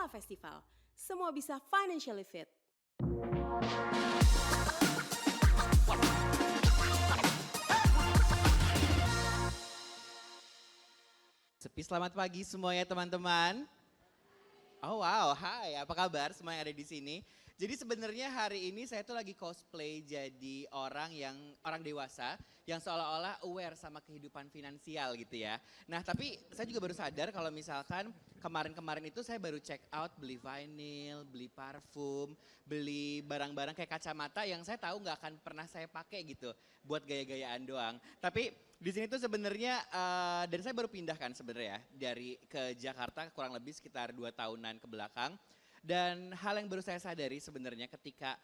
Gala Festival. Semua bisa financially fit. Selamat pagi semuanya teman-teman. Oh wow, hai, apa kabar semua yang ada di sini? Jadi sebenarnya hari ini saya tuh lagi cosplay jadi orang dewasa yang seolah-olah aware sama kehidupan finansial gitu ya. Nah tapi saya juga baru sadar kalau misalkan kemarin-kemarin itu saya baru check out beli vinyl, beli parfum, beli barang-barang kayak kacamata yang saya tahu nggak akan pernah saya pakai gitu buat gaya-gayaan doang. Tapi di sini tuh sebenarnya dan saya baru pindahkan sebenarnya dari ke Jakarta kurang lebih sekitar 2 tahunan ke belakang. Dan hal yang baru saya sadari sebenarnya ketika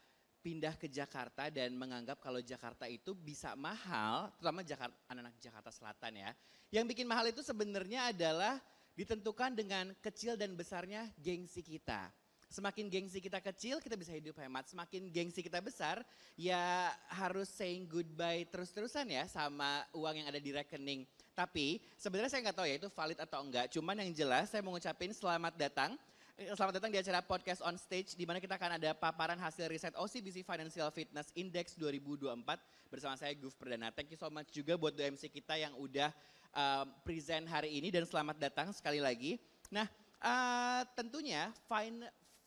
pindah ke Jakarta dan menganggap kalau Jakarta itu bisa mahal, terutama anak-anak Jakarta Selatan ya. Yang bikin mahal itu sebenarnya adalah ditentukan dengan kecil dan besarnya gengsi kita. Semakin gengsi kita kecil, kita bisa hidup hemat. Semakin gengsi kita besar, ya harus saying goodbye terus-terusan ya sama uang yang ada di rekening. Tapi sebenarnya saya nggak tahu ya itu valid atau enggak. Cuman yang jelas saya mau ngucapin selamat datang. Selamat datang di acara Podcast on Stage di mana kita akan ada paparan hasil riset OCBC Financial Fitness Index 2024 bersama saya Guf Perdana. Thank you so much juga buat MC kita yang udah present hari ini dan selamat datang sekali lagi. Nah tentunya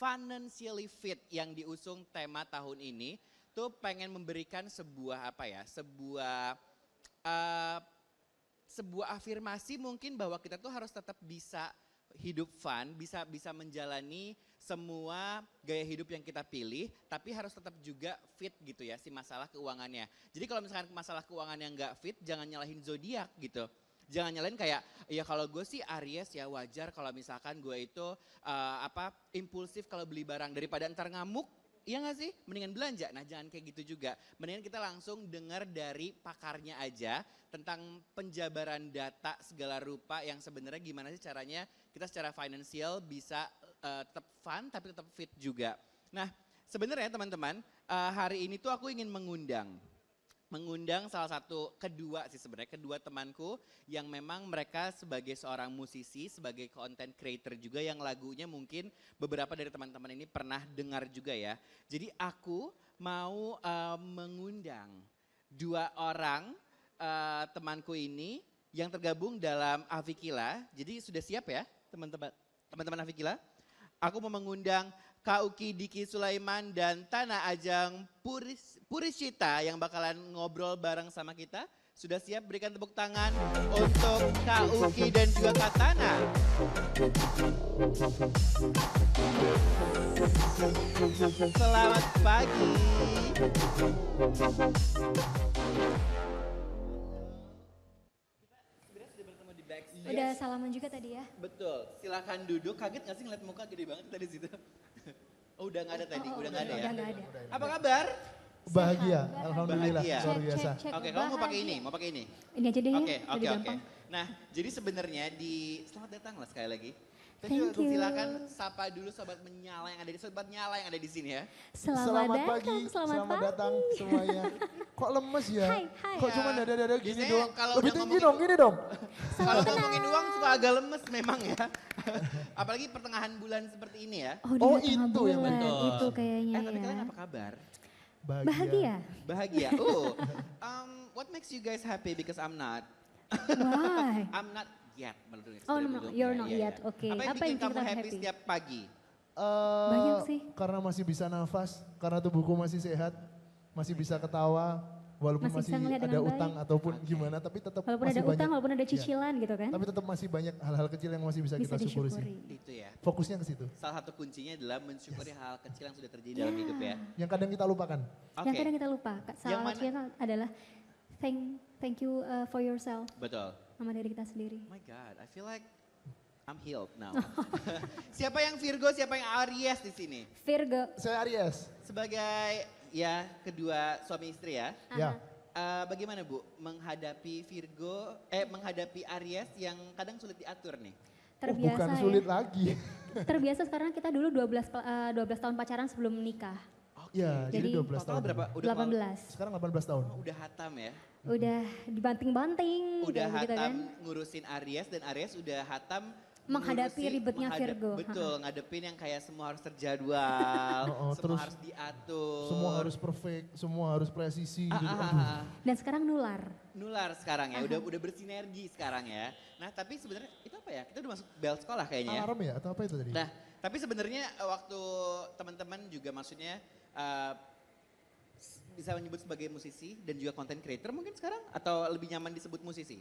financially fit yang diusung tema tahun ini tuh pengen memberikan sebuah sebuah afirmasi mungkin bahwa kita tuh harus tetap bisa hidup fun, bisa menjalani semua gaya hidup yang kita pilih, tapi harus tetap juga fit gitu ya si masalah keuangannya. Jadi kalau misalkan masalah keuangan yang nggak fit, jangan nyalahin zodiak gitu. Jangan nyalahin kayak, ya kalau gue sih Aries ya wajar kalau misalkan gue itu impulsif kalau beli barang daripada ntar ngamuk. Iya gak sih? Mendingan belanja. Nah jangan kayak gitu juga. Mendingan kita langsung dengar dari pakarnya aja tentang penjabaran data segala rupa yang sebenarnya gimana sih caranya kita secara finansial bisa tetap fun tapi tetap fit juga. Nah sebenarnya teman-teman hari ini tuh aku ingin mengundang kedua temanku yang memang mereka sebagai seorang musisi, sebagai content creator juga yang lagunya mungkin beberapa dari teman-teman ini pernah dengar juga ya. Jadi aku mau mengundang dua orang temanku ini yang tergabung dalam Avikila. Jadi sudah siap ya teman-teman Avikila? Aku mau mengundang Kak Uki Diki Sulaiman dan Tana Ajang Purisita yang bakalan ngobrol bareng sama kita. Sudah siap? Berikan tepuk tangan untuk Kak Uki dan juga Kak Tana. Selamat pagi. Udah salaman juga tadi ya? Betul, silakan duduk. Kaget gak sih ngeliat muka gede banget tadi situ? Oh udah gak ada tadi, udah gak ada ya? Udah gak ada. Apa kabar? Bahagia, Sehat, alhamdulillah, bahagia. luar biasa. Oke, kamu mau pakai ini? Mau pakai ini? Ini aja deh ya, Oke. lebih gampang. Nah, jadi sebenarnya selamat datang lah sekali lagi. Thank you. Silakan sapa dulu sobat nyala yang ada di sini ya. Selamat pagi, selamat pagi. datang semuanya. Kok lemes ya? Hai. Kok cuma dada-dada gini Biasanya doang? kalau Lebih udah tinggi ngomongin- dong, gini dong. Kalau ngomongin uang suka agak lemes memang ya. Apalagi pertengahan bulan seperti ini ya. Oh, di tengah itu yang bulan, betul. Itu kayaknya Tapi ya. kalian apa kabar? Bahagia? Bahagia. What makes you guys happy? Because I'm not. Why? I'm not yet. Menurut Oh, saya no, belum. you're Ya, not ya, yet. ya. Oke. Apa yang Apa bikin yang kamu kita happy happy? setiap pagi? Banyak sih. Karena masih bisa nafas, karena tubuhku masih sehat, masih bisa ketawa, walaupun Masih masih bisa ngeliat ada dengan utang baik. ataupun gimana, tapi tetap Walaupun masih ada banyak. utang, walaupun ada Ya, cicilan gitu kan. tapi tetap masih banyak hal-hal kecil yang masih bisa, Bisa kita syukuri sih. disyukuri. Itu ya. Fokusnya ke situ. Salah satu kuncinya adalah mensyukuri hal kecil yang sudah terjadi dalam hidup ya. Yang kadang kita lupakan. Oke. Yang kadang kita lupa. Yang Salah mana? satunya adalah thank you for yourself Betul. sama diri kita sendiri. Oh my God, I feel like I'm healed now. Siapa yang Virgo, siapa yang Aries di sini? Virgo. Saya Aries. Sebagai ya kedua suami istri ya. Ya. Bagaimana Bu menghadapi menghadapi Aries yang kadang sulit diatur nih? Terbiasa bukan ya. sulit lagi. Terbiasa sekarang kita dulu 12 tahun pacaran sebelum menikah. Ya, jadi Jadi 12 Total tahun. berapa? 18. Sekarang 18 tahun. Udah hatam ya? Udah dibanting-banting Udah gitu hatam kan. ngurusin Aries dan Aries udah hatam Menghadapi ngurusi, ribetnya Virgo. Betul, ngadepin yang kayak semua harus terjadwal, semua terus harus diatur. semua harus perfect, semua harus presisi gitu. Ah, ah, Aduh. ah. Dan sekarang nular. Nular sekarang ya, udah bersinergi sekarang ya. Nah tapi sebenarnya itu apa ya? Kita udah masuk bel sekolah kayaknya ya. Alarm ya atau apa itu tadi? Nah tapi sebenarnya waktu teman-teman juga maksudnya bisa menyebut sebagai musisi dan juga content creator mungkin sekarang atau lebih nyaman disebut musisi?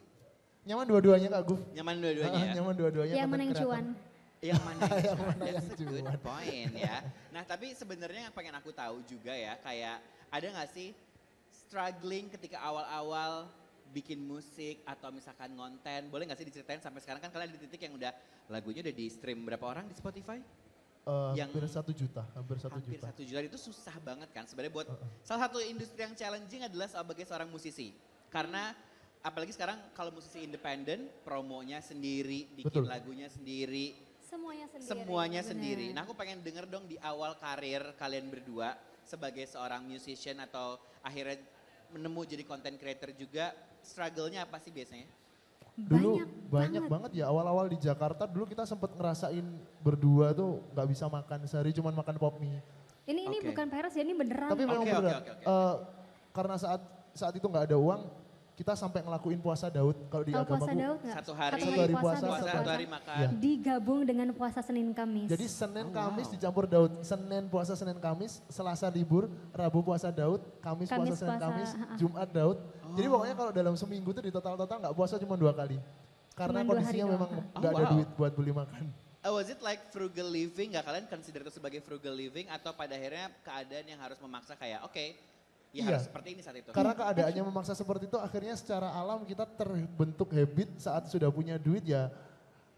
Nyaman dua-duanya Kak Guf. Nyaman dua-duanya ya? Nyaman dua-duanya. Yang mana content yang creator. cuan? Yang mana yang Yang cuan? mana yang That's a good cuan. point ya. Nah tapi sebenarnya yang pengen aku tahu juga ya kayak ada gak sih struggling ketika awal-awal bikin musik atau misalkan ngonten. Boleh gak sih diceritain sampai sekarang kan kalian di titik yang udah lagunya udah di stream berapa orang di Spotify? Yang Hampir 1 juta, hampir 1 Hampir juta. 1 juta itu susah banget kan sebenarnya buat salah satu industri yang challenging adalah sebagai seorang musisi. Karena apalagi sekarang kalau musisi independen promonya sendiri, bikin Betul. lagunya sendiri, Semuanya sendiri. semuanya bener. sendiri. Nah aku pengen denger dong di awal karir kalian berdua sebagai seorang musician atau akhirnya menemu jadi content creator juga, struggle-nya apa sih biasanya? Dulu banyak banget ya awal-awal di Jakarta dulu kita sempat ngerasain berdua tuh nggak bisa makan sehari cuman makan pop mie. Ini Oke. bukan peres ya, ini beneran. Tapi memang Oke, beneran. oke, oke. Karena saat itu nggak ada uang, kita sampai ngelakuin puasa Daud. Kalau di Tahu puasa agamaku, Daud nggak? Satu hari puasa, besok puasa, satu hari makan. Iya. Digabung dengan puasa Senin Kamis. jadi Senin Oh, Kamis wow. dicampur Daud. Senin puasa Senin Kamis, Selasa libur, Rabu puasa Daud, Kamis puasa Kamis Senin puasa, Kamis, ha-ha. Jumat Daud. Jadi pokoknya kalau dalam seminggu tuh di total-total nggak puasa cuma 2 kali. Karena Cuma 2 hari kondisinya doang, memang ha. nggak Oh, ada wow. duit buat beli makan. Was it like frugal living? Gak kalian consider itu sebagai frugal living atau pada akhirnya keadaan yang harus memaksa kayak oke, ya Iya. harus seperti ini saat itu. Karena keadaannya memaksa seperti itu akhirnya secara alam kita terbentuk habit saat sudah punya duit ya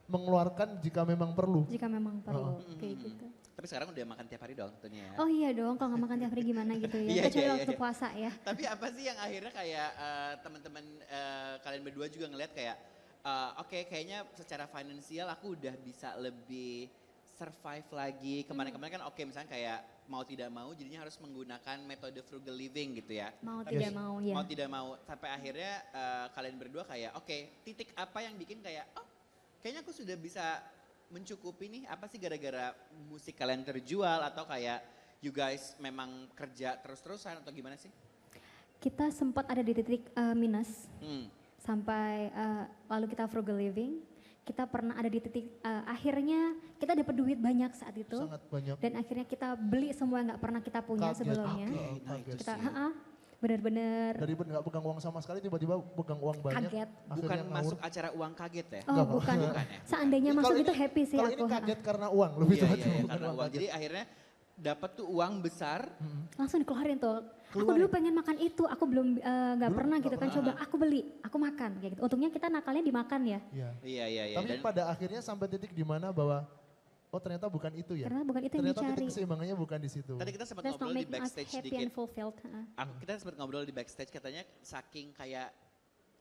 mengeluarkan jika memang perlu. Jika memang perlu, kayak gitu. Tapi sekarang udah makan tiap hari dong tentunya ya. Oh iya dong, kalau nggak makan tiap hari gimana gitu ya. Iya, Kecuali iya, waktu iya. puasa ya. Tapi apa sih yang akhirnya kayak teman-teman kalian berdua juga ngeliat kayak oke, kayaknya secara finansial aku udah bisa lebih survive lagi. Kemarin-kemarin kan oke misalnya kayak mau tidak mau jadinya harus menggunakan metode frugal living gitu ya. Mau Tapi tidak mau ya. Mau tidak mau sampai akhirnya kalian berdua kayak oke, titik apa yang bikin kayak oh kayaknya aku sudah bisa mencukupi nih, apa sih gara-gara musik kalian terjual atau kayak you guys memang kerja terus-terusan atau gimana sih? Kita sempat ada di titik minus Hmm. sampai lalu kita frugal living. Kita pernah ada di titik akhirnya kita dapat duit banyak saat itu. Sangat banyak. Dan akhirnya kita beli semua yang nggak pernah kita punya Kaget. sebelumnya. Oke, nah itu Kita sih. benar-benar Dari nggak pegang uang sama sekali tiba-tiba pegang uang banyak. kaget. Bukan akhirnya ngawur. masuk acara uang kaget ya? Oh Enggak, bukan. Bukan ya? Seandainya Kalau masuk ini- itu happy sih Kalau aku. ini kaget karena uang lebih Iya, tepatnya iya, iya, bukan karena uang uang. kaget. Jadi akhirnya dapat tuh uang besar. Langsung dikeluarin tuh. Aku Keluarin. dulu pengen makan itu, aku belum nggak Dulu pernah nggak gitu kan. pernah. Coba aku beli, aku makan kayak gitu. Untungnya kita nakalnya dimakan ya. Iya. Iya, iya, iya. Tapi Dan pada akhirnya sampai titik di mana bahwa oh ternyata bukan itu ya. Karena bukan itu yang Ternyata dicari. titik keseimbangannya bukan di situ. tadi kita sempat That's not ngobrol di making us backstage happy dikit. and fulfilled. Kita sempat ngobrol di backstage katanya saking kayak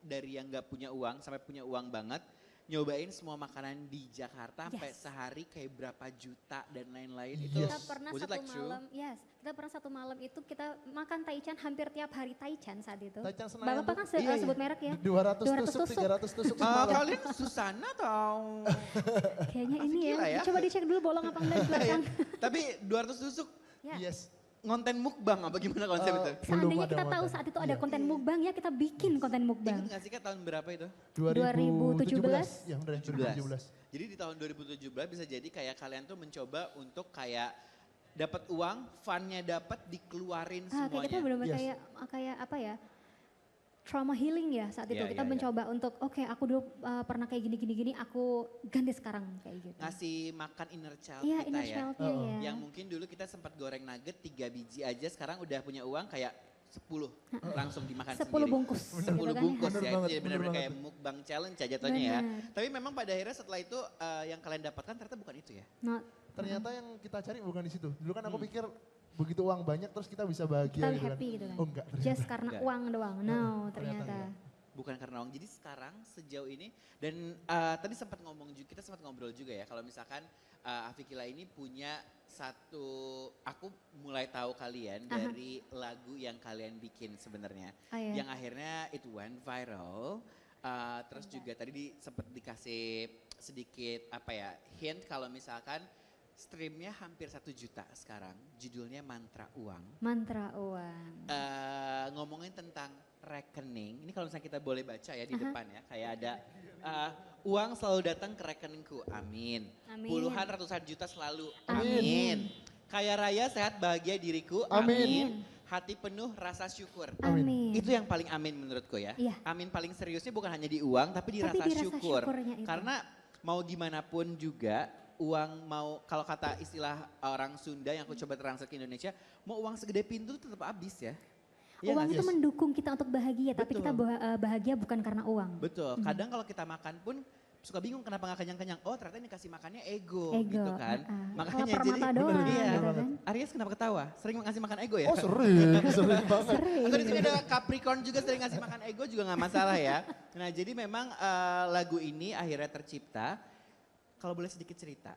dari yang nggak punya uang sampai punya uang banget, nyobain semua makanan di Jakarta sampai Yes. sehari kayak berapa juta dan lain-lain. Yes. Itu Kita pernah was it satu like true? malam, yes, kita pernah satu malam itu kita makan taichan hampir tiap hari taichan saat itu. Taichan Senayan Bapak tuh- kan iya, iya. sebut merek ya? 200 200 tusuk, tusuk. 300 tusuk Ah, semalam. kalian Susana atau? Kayaknya Masih ini ya. gila ya. Coba dicek dulu bolong apa enggak di belakang. Tapi 200 tusuk Ya. Yes. ngonten mukbang apa gimana konsep itu? Seandainya Belum ada kita tahu konten. saat itu ada Iya. konten mukbang ya kita bikin konten mukbang. Ingat gak sih Kak tahun berapa itu? 2017. Ya benar 2017. Jadi di tahun 2017 bisa jadi kayak kalian tuh mencoba untuk kayak dapat uang, funnya dapat dikeluarin Kayak kita semuanya. benar-benar Yes. kayak apa ya? Trauma healing ya saat itu. Iya, Kita iya, iya. mencoba untuk oke aku dulu pernah kayak gini, aku ganti sekarang kayak gitu. Ngasih makan inner child Iya, kita inner ya. child-nya ya. Yang mungkin dulu kita sempat goreng nugget 3 biji aja, sekarang udah punya uang kayak 10 langsung dimakan 10 sendiri. bungkus. 10 gitu kan ya. bungkus Bener ya, banget, itu jadi bener benar-benar banget. kayak mukbang challenge aja jatuhnya ya. Bener. Tapi memang pada akhirnya setelah itu yang kalian dapatkan ternyata bukan itu ya. Not, Ternyata yang kita cari bukan di situ. Dulu kan aku pikir begitu uang banyak terus kita bisa bahagia kita gitu kan. happy gitu kan. Oh enggak ternyata. Just karena Enggak. uang doang. No, ternyata ternyata. Bukan karena uang. Jadi sekarang sejauh ini dan tadi sempat ngomong juga, kita sempat ngobrol juga ya kalau misalkan Afikila ini punya satu, aku mulai tahu kalian dari lagu yang kalian bikin sebenarnya. Oh, iya. Yang akhirnya it went viral. terus juga tadi sempat dikasih sedikit apa ya hint kalau misalkan streamnya hampir 1 juta sekarang, judulnya Mantra Uang. Mantra uang. Ngomongin tentang rekening, ini kalau misalnya kita boleh baca ya di depan ya, kayak ada uang selalu datang ke rekeningku, amin. Amin. Puluhan ratusan juta selalu, Amin. amin. Kaya raya sehat bahagia diriku, Amin. Hati penuh rasa syukur. Amin. Itu yang paling amin menurutku ya. Iya. Amin paling seriusnya bukan hanya di uang tapi di Tapi rasa di rasa syukur. syukurnya itu. Karena mau gimana pun juga uang mau kalau kata istilah orang Sunda yang aku coba translate ke Indonesia, mau uang segede pintu tetap habis ya. Iya Uang nggak itu sih? mendukung kita untuk bahagia, tapi Betul. kita bahagia bukan karena uang. Betul. Kadang kalau kita makan pun suka bingung kenapa nggak kenyang-kenyang. Oh ternyata ini kasih makannya ego, Ego, gitu kan. Makanya lapar jadi mata doang, iya. gitu kan. Aries kenapa ketawa? Sering ngasih makan ego ya? Oh sering banget. Atau di sini ada Capricorn juga sering ngasih makan ego juga nggak masalah ya. Nah jadi memang lagu ini akhirnya tercipta. Kalau boleh sedikit cerita,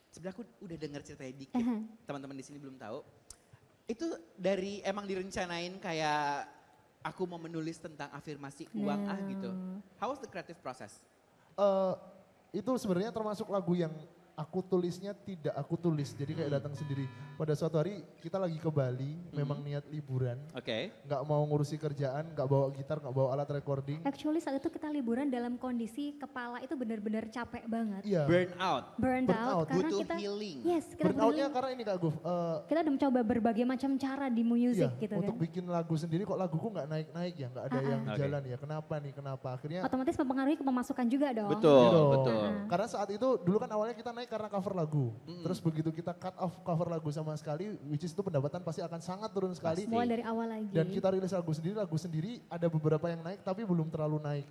sebenarnya aku udah dengar ceritanya dikit. Teman-teman di sini belum tahu. Itu dari emang direncanain kayak aku mau menulis tentang afirmasi uang gitu. How was the creative process? Itu sebenarnya termasuk lagu yang aku tulisnya tidak aku tulis. Jadi kayak datang sendiri. Pada suatu hari kita lagi ke Bali, memang niat liburan. Oke. Nggak mau ngurusi kerjaan, nggak bawa gitar, nggak bawa alat recording. Actually saat itu kita liburan dalam kondisi kepala itu benar-benar capek banget. Iya. Burn out. Burned Burn out out. karena Butuh kita healing. yes, kita Burnoutnya healing. karena ini Kak Guf, Kita udah mencoba berbagai macam cara di music iya, gitu untuk kan. bikin lagu sendiri kok laguku nggak naik-naik ya, nggak ada yang Oke. jalan ya. Kenapa nih, kenapa? Akhirnya Otomatis mempengaruhi ke pemasukan juga dong. Betul, gitu. betul. Karena saat itu dulu kan awalnya kita naik karena cover lagu. Terus begitu kita cut off cover lagu sama sekali, which is itu pendapatan pasti akan sangat turun sekali. Mulai dari awal lagi. Dan kita rilis lagu sendiri ada beberapa yang naik tapi belum terlalu naik.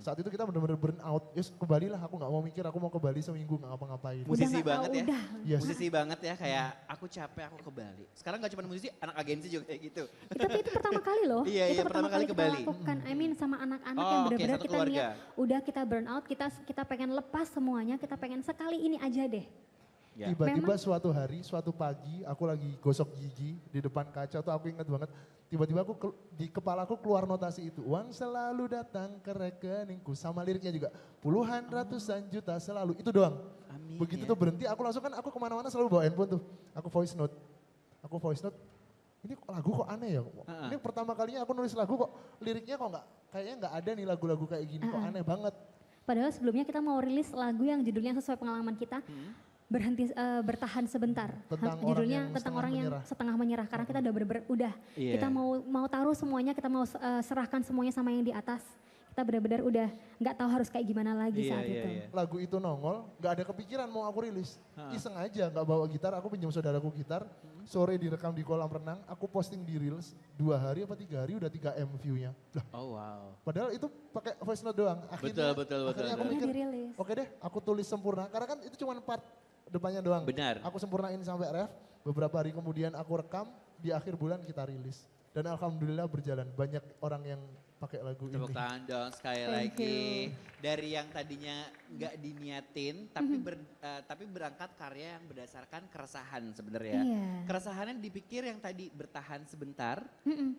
Saat itu kita benar-benar burn out. Yes, ke Bali lah, aku nggak mau mikir, aku mau ke Bali seminggu nggak ngapa-ngapain. Musisi nggak banget tahu, ya. udah. Yes. Musisi banget ya kayak aku capek aku ke Bali. Sekarang gak cuma musisi, anak agensi juga kayak gitu. Tapi itu pertama kali loh. Iya, itu iya, pertama kali ke kita Bali. lakukan. I mean sama anak-anak Oh, yang oke, benar-benar satu kita keluarga. niat. Udah kita burn out, kita pengen lepas semuanya, kita pengen sekali ini aja deh. Ya. Tiba-tiba Memang- suatu hari, suatu pagi, aku lagi gosok gigi di depan kaca tuh aku inget banget. Tiba-tiba di kepalaku keluar notasi itu. Uang selalu datang ke rekeningku. Sama liriknya juga. Puluhan ratusan juta selalu. Itu doang. Amin, Begitu ya. tuh berhenti, aku langsung kan aku kemana-mana selalu bawa handphone tuh. Aku voice note. Ini lagu kok aneh ya. Ini pertama kalinya aku nulis lagu kok liriknya kok kayaknya nggak ada nih lagu-lagu kayak gini. Kok aneh banget. Padahal sebelumnya kita mau rilis lagu yang judulnya sesuai pengalaman kita. Bertahan sebentar. Tentang orang Judulnya yang tentang setengah orang yang menyerah. setengah menyerah karena kita udah bener-bener udah Iya. kita mau taruh semuanya, kita mau serahkan semuanya sama yang di atas. Kita benar-benar udah nggak tahu harus kayak gimana lagi Iya, saat iya, itu. iya. Lagu itu nongol, nggak ada kepikiran mau aku rilis. Iseng aja, nggak bawa gitar, aku pinjam saudaraku gitar. Sore direkam di kolam renang, aku posting di Reels. 2 hari apa 3 hari udah 3 M view-nya. Lah, Oh wow. padahal itu pakai voice note doang. Betul, betul, akhirnya aku Akhirnya mikir, dirilis. oke deh aku tulis sempurna. Karena kan itu cuma part depannya doang. Benar. Aku sempurnain sampai ref, beberapa hari kemudian aku rekam, di akhir bulan kita rilis. Dan alhamdulillah berjalan, banyak orang yang pakai lagu Tepuk ini. tangan dong sekali Thank lagi. you. Dari yang tadinya nggak diniatin, tapi berangkat karya yang berdasarkan keresahan sebenarnya. Iya. Keresahannya dipikir yang tadi bertahan sebentar,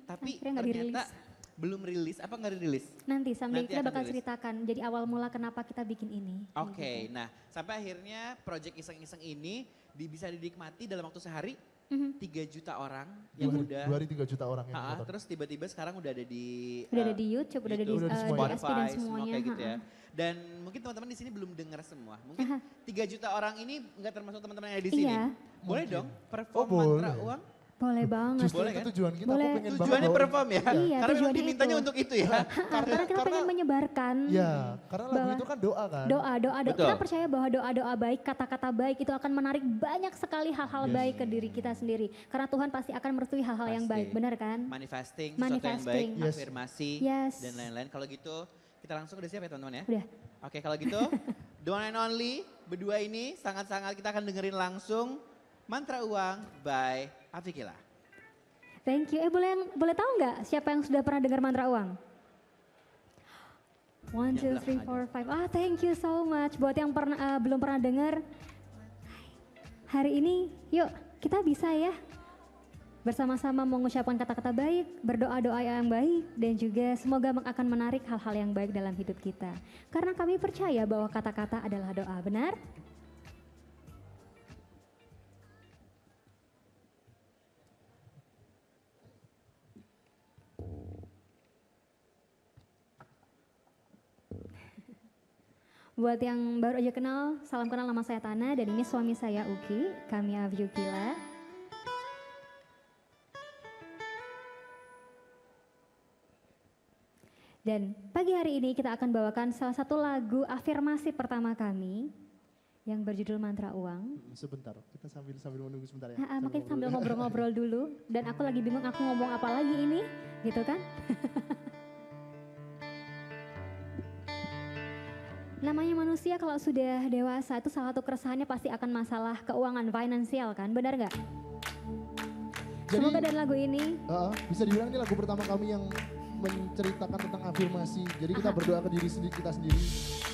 tapi Akhirnya nggak ternyata dirilis. belum rilis. Apa nggak dirilis? Nanti someday Nanti kita akan bakal dirilis. ceritakan. Jadi awal mula kenapa kita bikin ini. Oke, nah sampai akhirnya project iseng-iseng ini bisa dinikmati dalam waktu sehari 3 juta orang yang 2 udah. hari 3 juta orang yang nonton. Terus tiba-tiba sekarang udah ada di Udah ada di YouTube, udah ada di, udah di DSP semuanya. dan Spotify, semua semuanya. kayak gitu ya. ha-ha. Dan mungkin teman-teman di sini belum dengar semua. Mungkin 3 juta orang ini nggak termasuk teman-teman yang ada di sini. Iya. Boleh Mungkin. dong perform Oh, mantra boleh. uang. Boleh banget. Justru Boleh itu kan? tujuan kita, Boleh. aku pengen banget Tujuannya bawa- perform ya. Iya, Karena memang tujuannya dimintanya itu. untuk itu ya. Karena kita pengen menyebarkan Ya, karena lagu bahwa itu kan doa kan. doa. Betul. Kita percaya bahwa doa baik, kata-kata baik itu akan menarik banyak sekali hal-hal baik ke diri kita sendiri. Karena Tuhan pasti akan merestui hal-hal yang Pasti. baik, benar kan? Manifesting, sesuatu yang baik, Manifesting. Yes. afirmasi, Yes. dan lain-lain. Kalau gitu kita langsung udah siap ya teman-teman ya. Udah. Oke kalau gitu, the one and only berdua ini sangat-sangat kita akan dengerin langsung Mantra Uang by Afikila. Thank you. Boleh tahu nggak siapa yang sudah pernah dengar mantra uang? 1, 2, 3, 4, 5. Thank you so much. Buat yang belum pernah dengar, hari ini yuk kita bisa ya bersama-sama mengucapkan kata-kata baik, berdoa-doa yang baik, dan juga semoga akan menarik hal-hal yang baik dalam hidup kita. Karena kami percaya bahwa kata-kata adalah doa, benar? Buat yang baru aja kenal, salam kenal, nama saya Tana dan ini suami saya Uki, kami Avyukila. Dan pagi hari ini kita akan bawakan salah satu lagu afirmasi pertama kami yang berjudul Mantra Uang. Sebentar, kita sambil menunggu sebentar ya. Makanya sambil ngobrol-ngobrol dulu dan aku lagi bingung aku ngomong apa lagi ini, gitu kan? Namanya manusia kalau sudah dewasa itu salah satu keresahannya pasti akan masalah keuangan, finansial kan, benar nggak? Semoga dari lagu ini bisa dibilang ini lagu pertama kami yang menceritakan tentang afirmasi. Jadi kita berdoa ke diri sendiri, kita sendiri,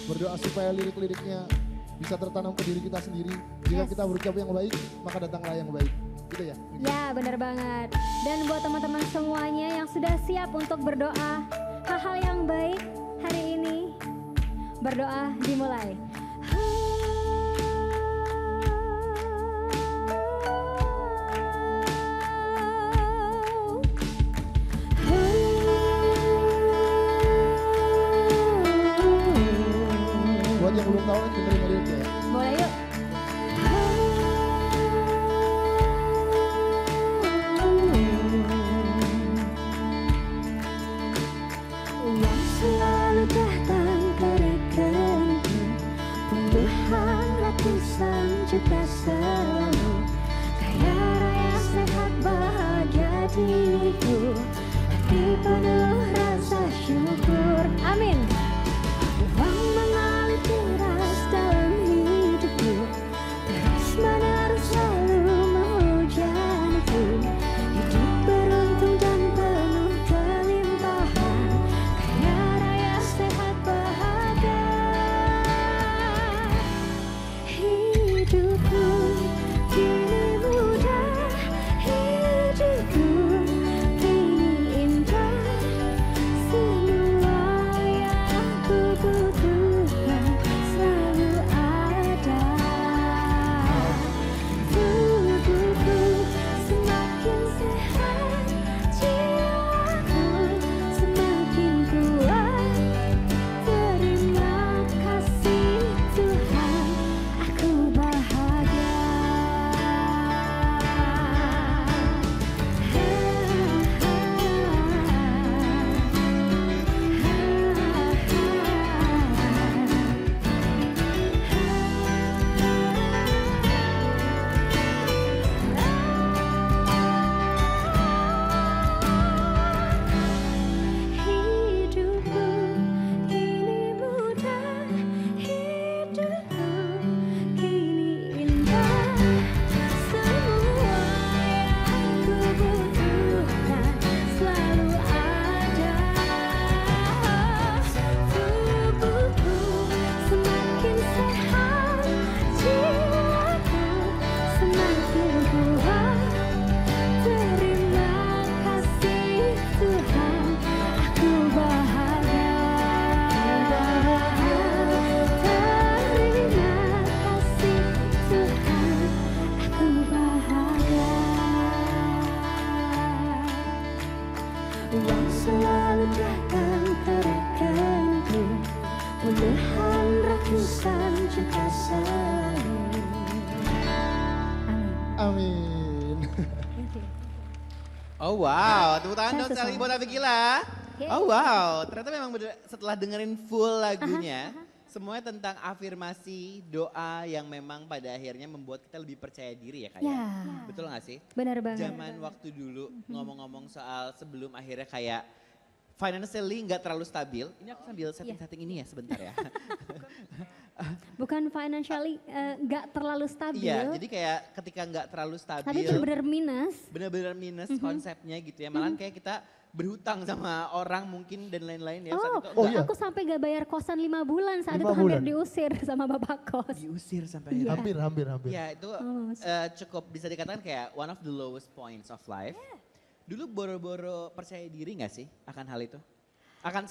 berdoa supaya lirik-liriknya bisa tertanam ke diri kita sendiri. Jika kita berucap yang baik, maka datanglah yang baik. Gitu ya? Ya, benar banget. Dan buat teman-teman semuanya yang sudah siap untuk berdoa hal-hal yang baik hari ini, berdoa dimulai. Buat yang belum tahu nanti dengerin liriknya ya. Boleh yuk. Uang selalu datang ke rekeningku, puluhan ratusan juta selalu, kaya raya sehat bahagia diriku, hati penuh rasa syukur. Amin. Uang mengalir deras dalam hidupku, terus menerus selalu menghujaniku. Hidup beruntung dan penuh kelimpahan, kaya raya sehat bahagia. Hidupku kini mudah, hidupku kini indah. Semua yang ku butuhkan selalu ada. Tubuhku semakin sehat, jiwaku semakin kuat. Terima kasih Tuhan, aku bahagia. Hidupku kini mudah, hidupku kini indah. Semua yang ku butuhkan selalu ada. Tubuhku semakin sehat, jiwaku semakin kuat. Terima kasih Tuhan, aku bahagia. Terima kasih Tuhan, aku bahagia. Uang selalu datang ke rekeningku, puluhan ratusan juta selalu. Amin. Amin. Oh wow, tepuk tangan Saya dong sekali sesuai. buat Avyukila. Oke. Oh wow, ternyata memang setelah dengerin full lagunya, semuanya tentang afirmasi, doa yang memang pada akhirnya membuat kita lebih percaya diri ya Kak ya? Ya, Betul gak sih? benar banget. Zaman waktu dulu ngomong-ngomong soal sebelum akhirnya kayak financially nggak terlalu stabil. Ini aku sambil setting-setting ini ya sebentar ya. Bukan financially nggak terlalu stabil, Iya, jadi kayak ketika nggak terlalu stabil. tapi benar-benar minus. Bener-bener minus konsepnya gitu ya. Malahan kayak kita berhutang sama orang mungkin dan lain-lain ya. Oh, Saat itu Oh, enggak iya. aku sampai gak bayar kosan 5 bulan saat 5 itu hampir bulan? diusir sama bapak kos. diusir sampai Iya. akhirnya. Hampir. Ya itu Oh, cukup bisa dikatakan kayak one of the lowest points of life. Dulu boro-boro percaya diri gak sih akan hal itu? Akan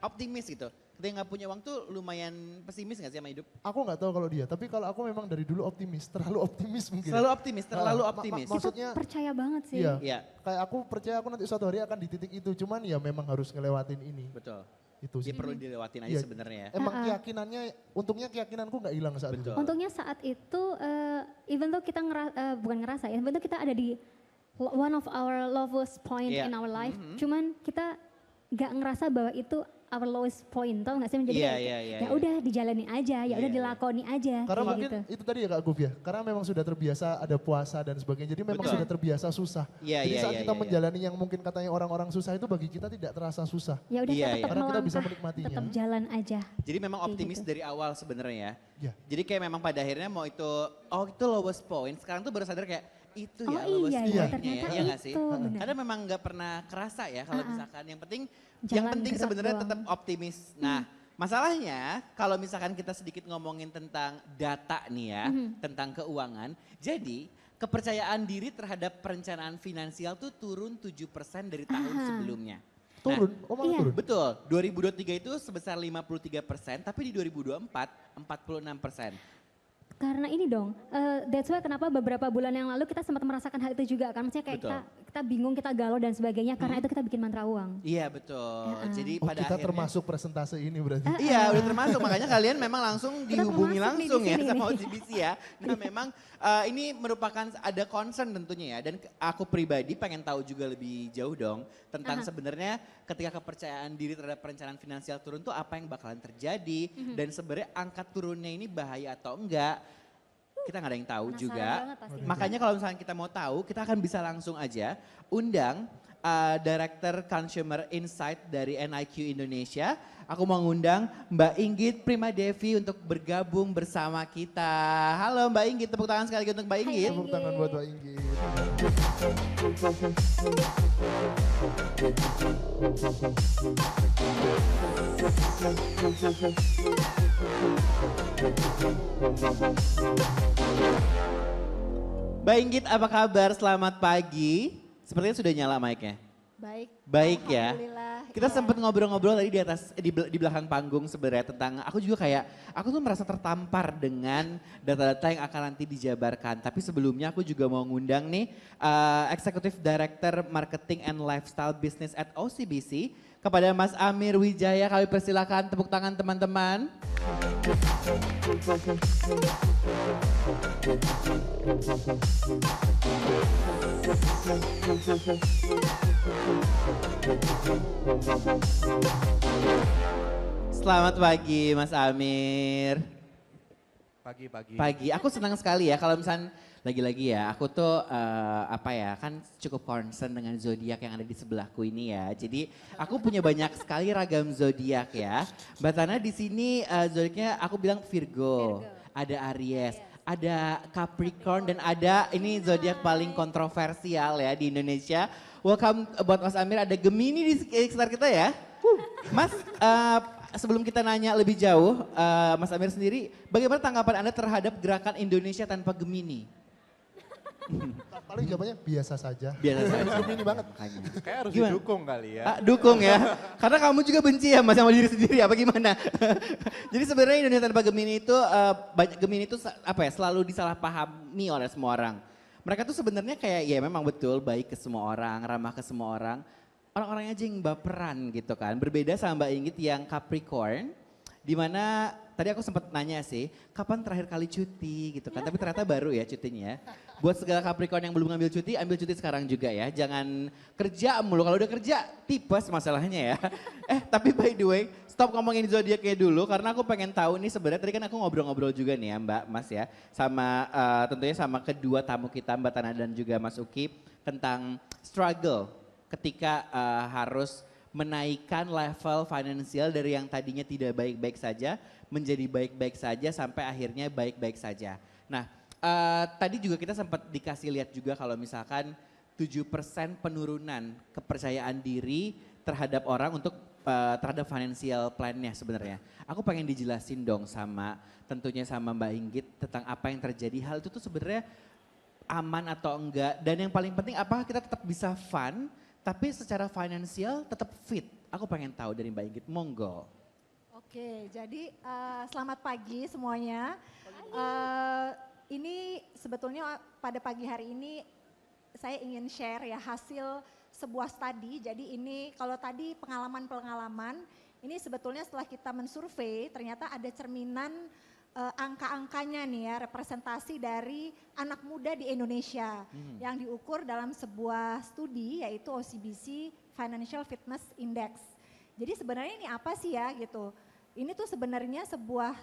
optimis gitu. Ketika gak punya uang tuh lumayan pesimis gak sih sama hidup? Aku nggak tahu kalau dia, tapi kalau aku memang dari dulu optimis, terlalu optimis mungkin. Selalu optimis, terlalu Ah, optimis. maksudnya Percaya banget sih. iya, Iya, kayak aku percaya aku nanti suatu hari akan di titik itu, cuman ya memang harus ngelewatin ini. betul. Itu sih. Dia perlu dilewatin aja Iya. sebenarnya ya. Emang keyakinannya, untungnya keyakinanku nggak hilang saat Betul. itu. Untungnya saat itu, even though kita bukan ngerasa ya, even though kita ada di one of our lowest point Iya. in our life, cuman kita gak ngerasa bahwa itu our lowest point, tau gak sih? Menjadi Iya, kayak, iya, ya iya. udah dijalani aja, ya udah Iya, iya. dilakoni aja. Karena kayak mungkin gitu. itu tadi ya Kak Guf ya, karena memang sudah terbiasa ada puasa dan sebagainya, jadi memang Betul. sudah terbiasa susah. Iya, Jadi iya, saat iya, kita iya. menjalani yang mungkin katanya orang-orang susah itu bagi kita tidak terasa susah. Ya udah Iya, tetap iya. Karena kita bisa melangkah, menikmatinya. tetap jalan aja. Jadi memang Kayak optimis gitu. dari awal sebenarnya ya. Ya. Jadi kayak memang pada akhirnya mau itu, oh itu lowest point, sekarang tuh baru sadar kayak itu Oh ya lowest iya, iya, point-nya ternyata ya, iya nggak sih? itu, benar. Karena memang nggak pernah kerasa ya kalau misalkan yang penting Jalan gerak sebenarnya doang. tetap optimis. Nah, masalahnya kalau misalkan kita sedikit ngomongin tentang data nih ya, tentang keuangan. Jadi kepercayaan diri terhadap perencanaan finansial tuh turun 7% dari tahun sebelumnya. Turun, oh malah Iya. turun. Betul, 2023 itu sebesar 53%, tapi di 2024 46%. Karena ini dong, that's why kenapa beberapa bulan yang lalu kita sempat merasakan hal itu juga kan. Maksudnya kayak Betul. kita bingung, kita galau dan sebagainya karena itu kita bikin mantra uang. Iya betul. Jadi Oh pada kita akhirnya termasuk presentase ini berarti. iya udah termasuk, makanya kalian memang langsung dihubungi termasuk nih di langsung ya sini sama nih. OGBC ya. Nah memang ini merupakan ada concern tentunya ya, dan aku pribadi pengen tahu juga lebih jauh dong tentang sebenarnya ketika kepercayaan diri terhadap perencanaan finansial turun tuh apa yang bakalan terjadi dan sebenarnya angka turunnya ini bahaya atau enggak. Kita nggak ada yang tahu Penasaran juga. banget pasti. Makanya kalau misalnya kita mau tahu, kita akan bisa langsung aja undang Director Consumer Insight dari NIQ Indonesia. Aku mau ngundang Mbak Inggit Primadevi untuk bergabung bersama kita. Halo Mbak Inggit, tepuk tangan sekali lagi untuk Mbak Inggit. Tepuk tangan buat Mbak Inggit. Mbak Inggit apa kabar? Selamat pagi. Sepertinya sudah nyala mic-nya. Baik. Baik ya. Alhamdulillah. Kita Iya. sempat ngobrol-ngobrol tadi di belakang panggung sebenarnya tentang aku juga kayak aku tuh merasa tertampar dengan data-data yang akan nanti dijabarkan. Tapi sebelumnya aku juga mau ngundang nih Executive Director Marketing and Lifestyle Business at OCBC kepada Mas Amir Wijaya. Kami persilakan tepuk tangan teman-teman. Selamat pagi Mas Amir. Pagi-pagi. Pagi, aku senang sekali ya kalau misalnya lagi-lagi ya, aku tuh apa ya, kan cukup concern dengan zodiak yang ada di sebelahku ini ya. Jadi aku punya banyak sekali ragam zodiak ya. Mbak Tana di sini zodiaknya aku bilang Virgo, ada Aries, ada Capricorn dan ada ini zodiak paling kontroversial ya di Indonesia. Welcome buat Mas Amir, ada Gemini di sekitar kita ya. Mas, sebelum kita nanya lebih jauh, Mas Amir sendiri, bagaimana tanggapan Anda terhadap gerakan Indonesia tanpa Gemini? Paling jawabannya biasa saja. Biasa saja. Gemini banget. Makanya. Kayak harus Gimana? didukung kali ya. Dukung ya, karena kamu juga benci ya Mas sama diri sendiri, apa gimana? Jadi sebenarnya Indonesia tanpa Gemini itu, banyak Gemini itu apa ya, selalu disalahpahami oleh semua orang. Mereka tuh sebenarnya kayak ya memang betul baik ke semua orang, ramah ke semua orang. Orang-orangnya aja yang baperan gitu kan. Berbeda sama Mbak Inggit yang Capricorn, di mana tadi aku sempat nanya sih, kapan terakhir kali cuti gitu kan. Tapi ternyata baru ya cutinya. Buat segala Capricorn yang belum ngambil cuti, ambil cuti sekarang juga ya. Jangan kerja mulu, kalau udah kerja tipes masalahnya ya. Tapi by the way, stop ngomongin zodiaknya dulu karena aku pengen tahu nih sebenarnya tadi kan aku ngobrol-ngobrol juga nih ya Mbak Mas ya. Sama tentunya sama kedua tamu kita Mbak Tana dan juga Mas Uki tentang struggle ketika harus menaikkan level finansial dari yang tadinya tidak baik-baik saja menjadi baik-baik saja sampai akhirnya baik-baik saja. Nah, tadi juga kita sempat dikasih lihat juga kalau misalkan 7% penurunan kepercayaan diri terhadap orang untuk terhadap financial plan-nya sebenarnya. Aku pengen dijelasin dong tentunya sama Mbak Inggit tentang apa yang terjadi. Hal itu tuh sebenarnya aman atau enggak. Dan yang paling penting apakah kita tetap bisa fun tapi secara finansial tetap fit. Aku pengen tahu dari Mbak Inggit, monggo. Oke, jadi selamat pagi semuanya. Ini sebetulnya pada pagi hari ini saya ingin share ya hasil sebuah studi. Jadi ini kalau tadi pengalaman-pengalaman, ini sebetulnya setelah kita mensurvei ternyata ada cerminan angka-angkanya nih ya, representasi dari anak muda di Indonesia yang diukur dalam sebuah studi yaitu OCBC Financial Fitness Index. Jadi sebenarnya ini apa sih ya gitu. Ini tuh sebenarnya sebuah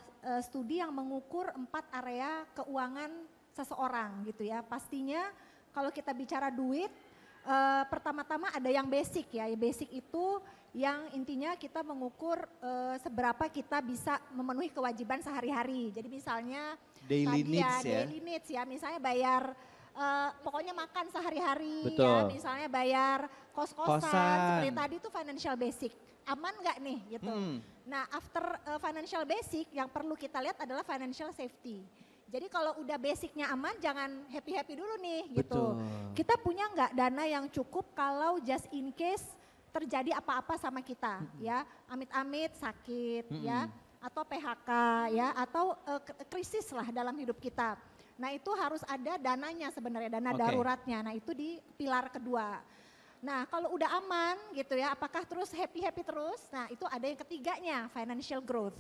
studi yang mengukur 4 area keuangan seseorang gitu ya. Pastinya kalau kita bicara duit, pertama-tama ada yang basic ya. Basic itu yang intinya kita mengukur seberapa kita bisa memenuhi kewajiban sehari-hari. Jadi misalnya Daily tadi needs ya. daily needs ya. Misalnya bayar pokoknya makan sehari-hari Betul. ya. Misalnya bayar kos-kosan. Kosan. Seperti tadi itu financial basic. Aman nggak nih gitu. Nah after financial basic yang perlu kita lihat adalah financial safety. Jadi kalau udah basicnya aman jangan happy-happy dulu nih gitu. Betul. Kita punya nggak dana yang cukup kalau just in case terjadi apa-apa sama kita ya. Amit-amit sakit ya atau PHK ya atau krisis lah dalam hidup kita. Nah itu harus ada dananya sebenarnya, dana Oke. daruratnya. Nah itu di pilar kedua. Nah kalau udah aman gitu ya apakah terus happy-happy terus? Nah itu ada yang ketiganya financial growth.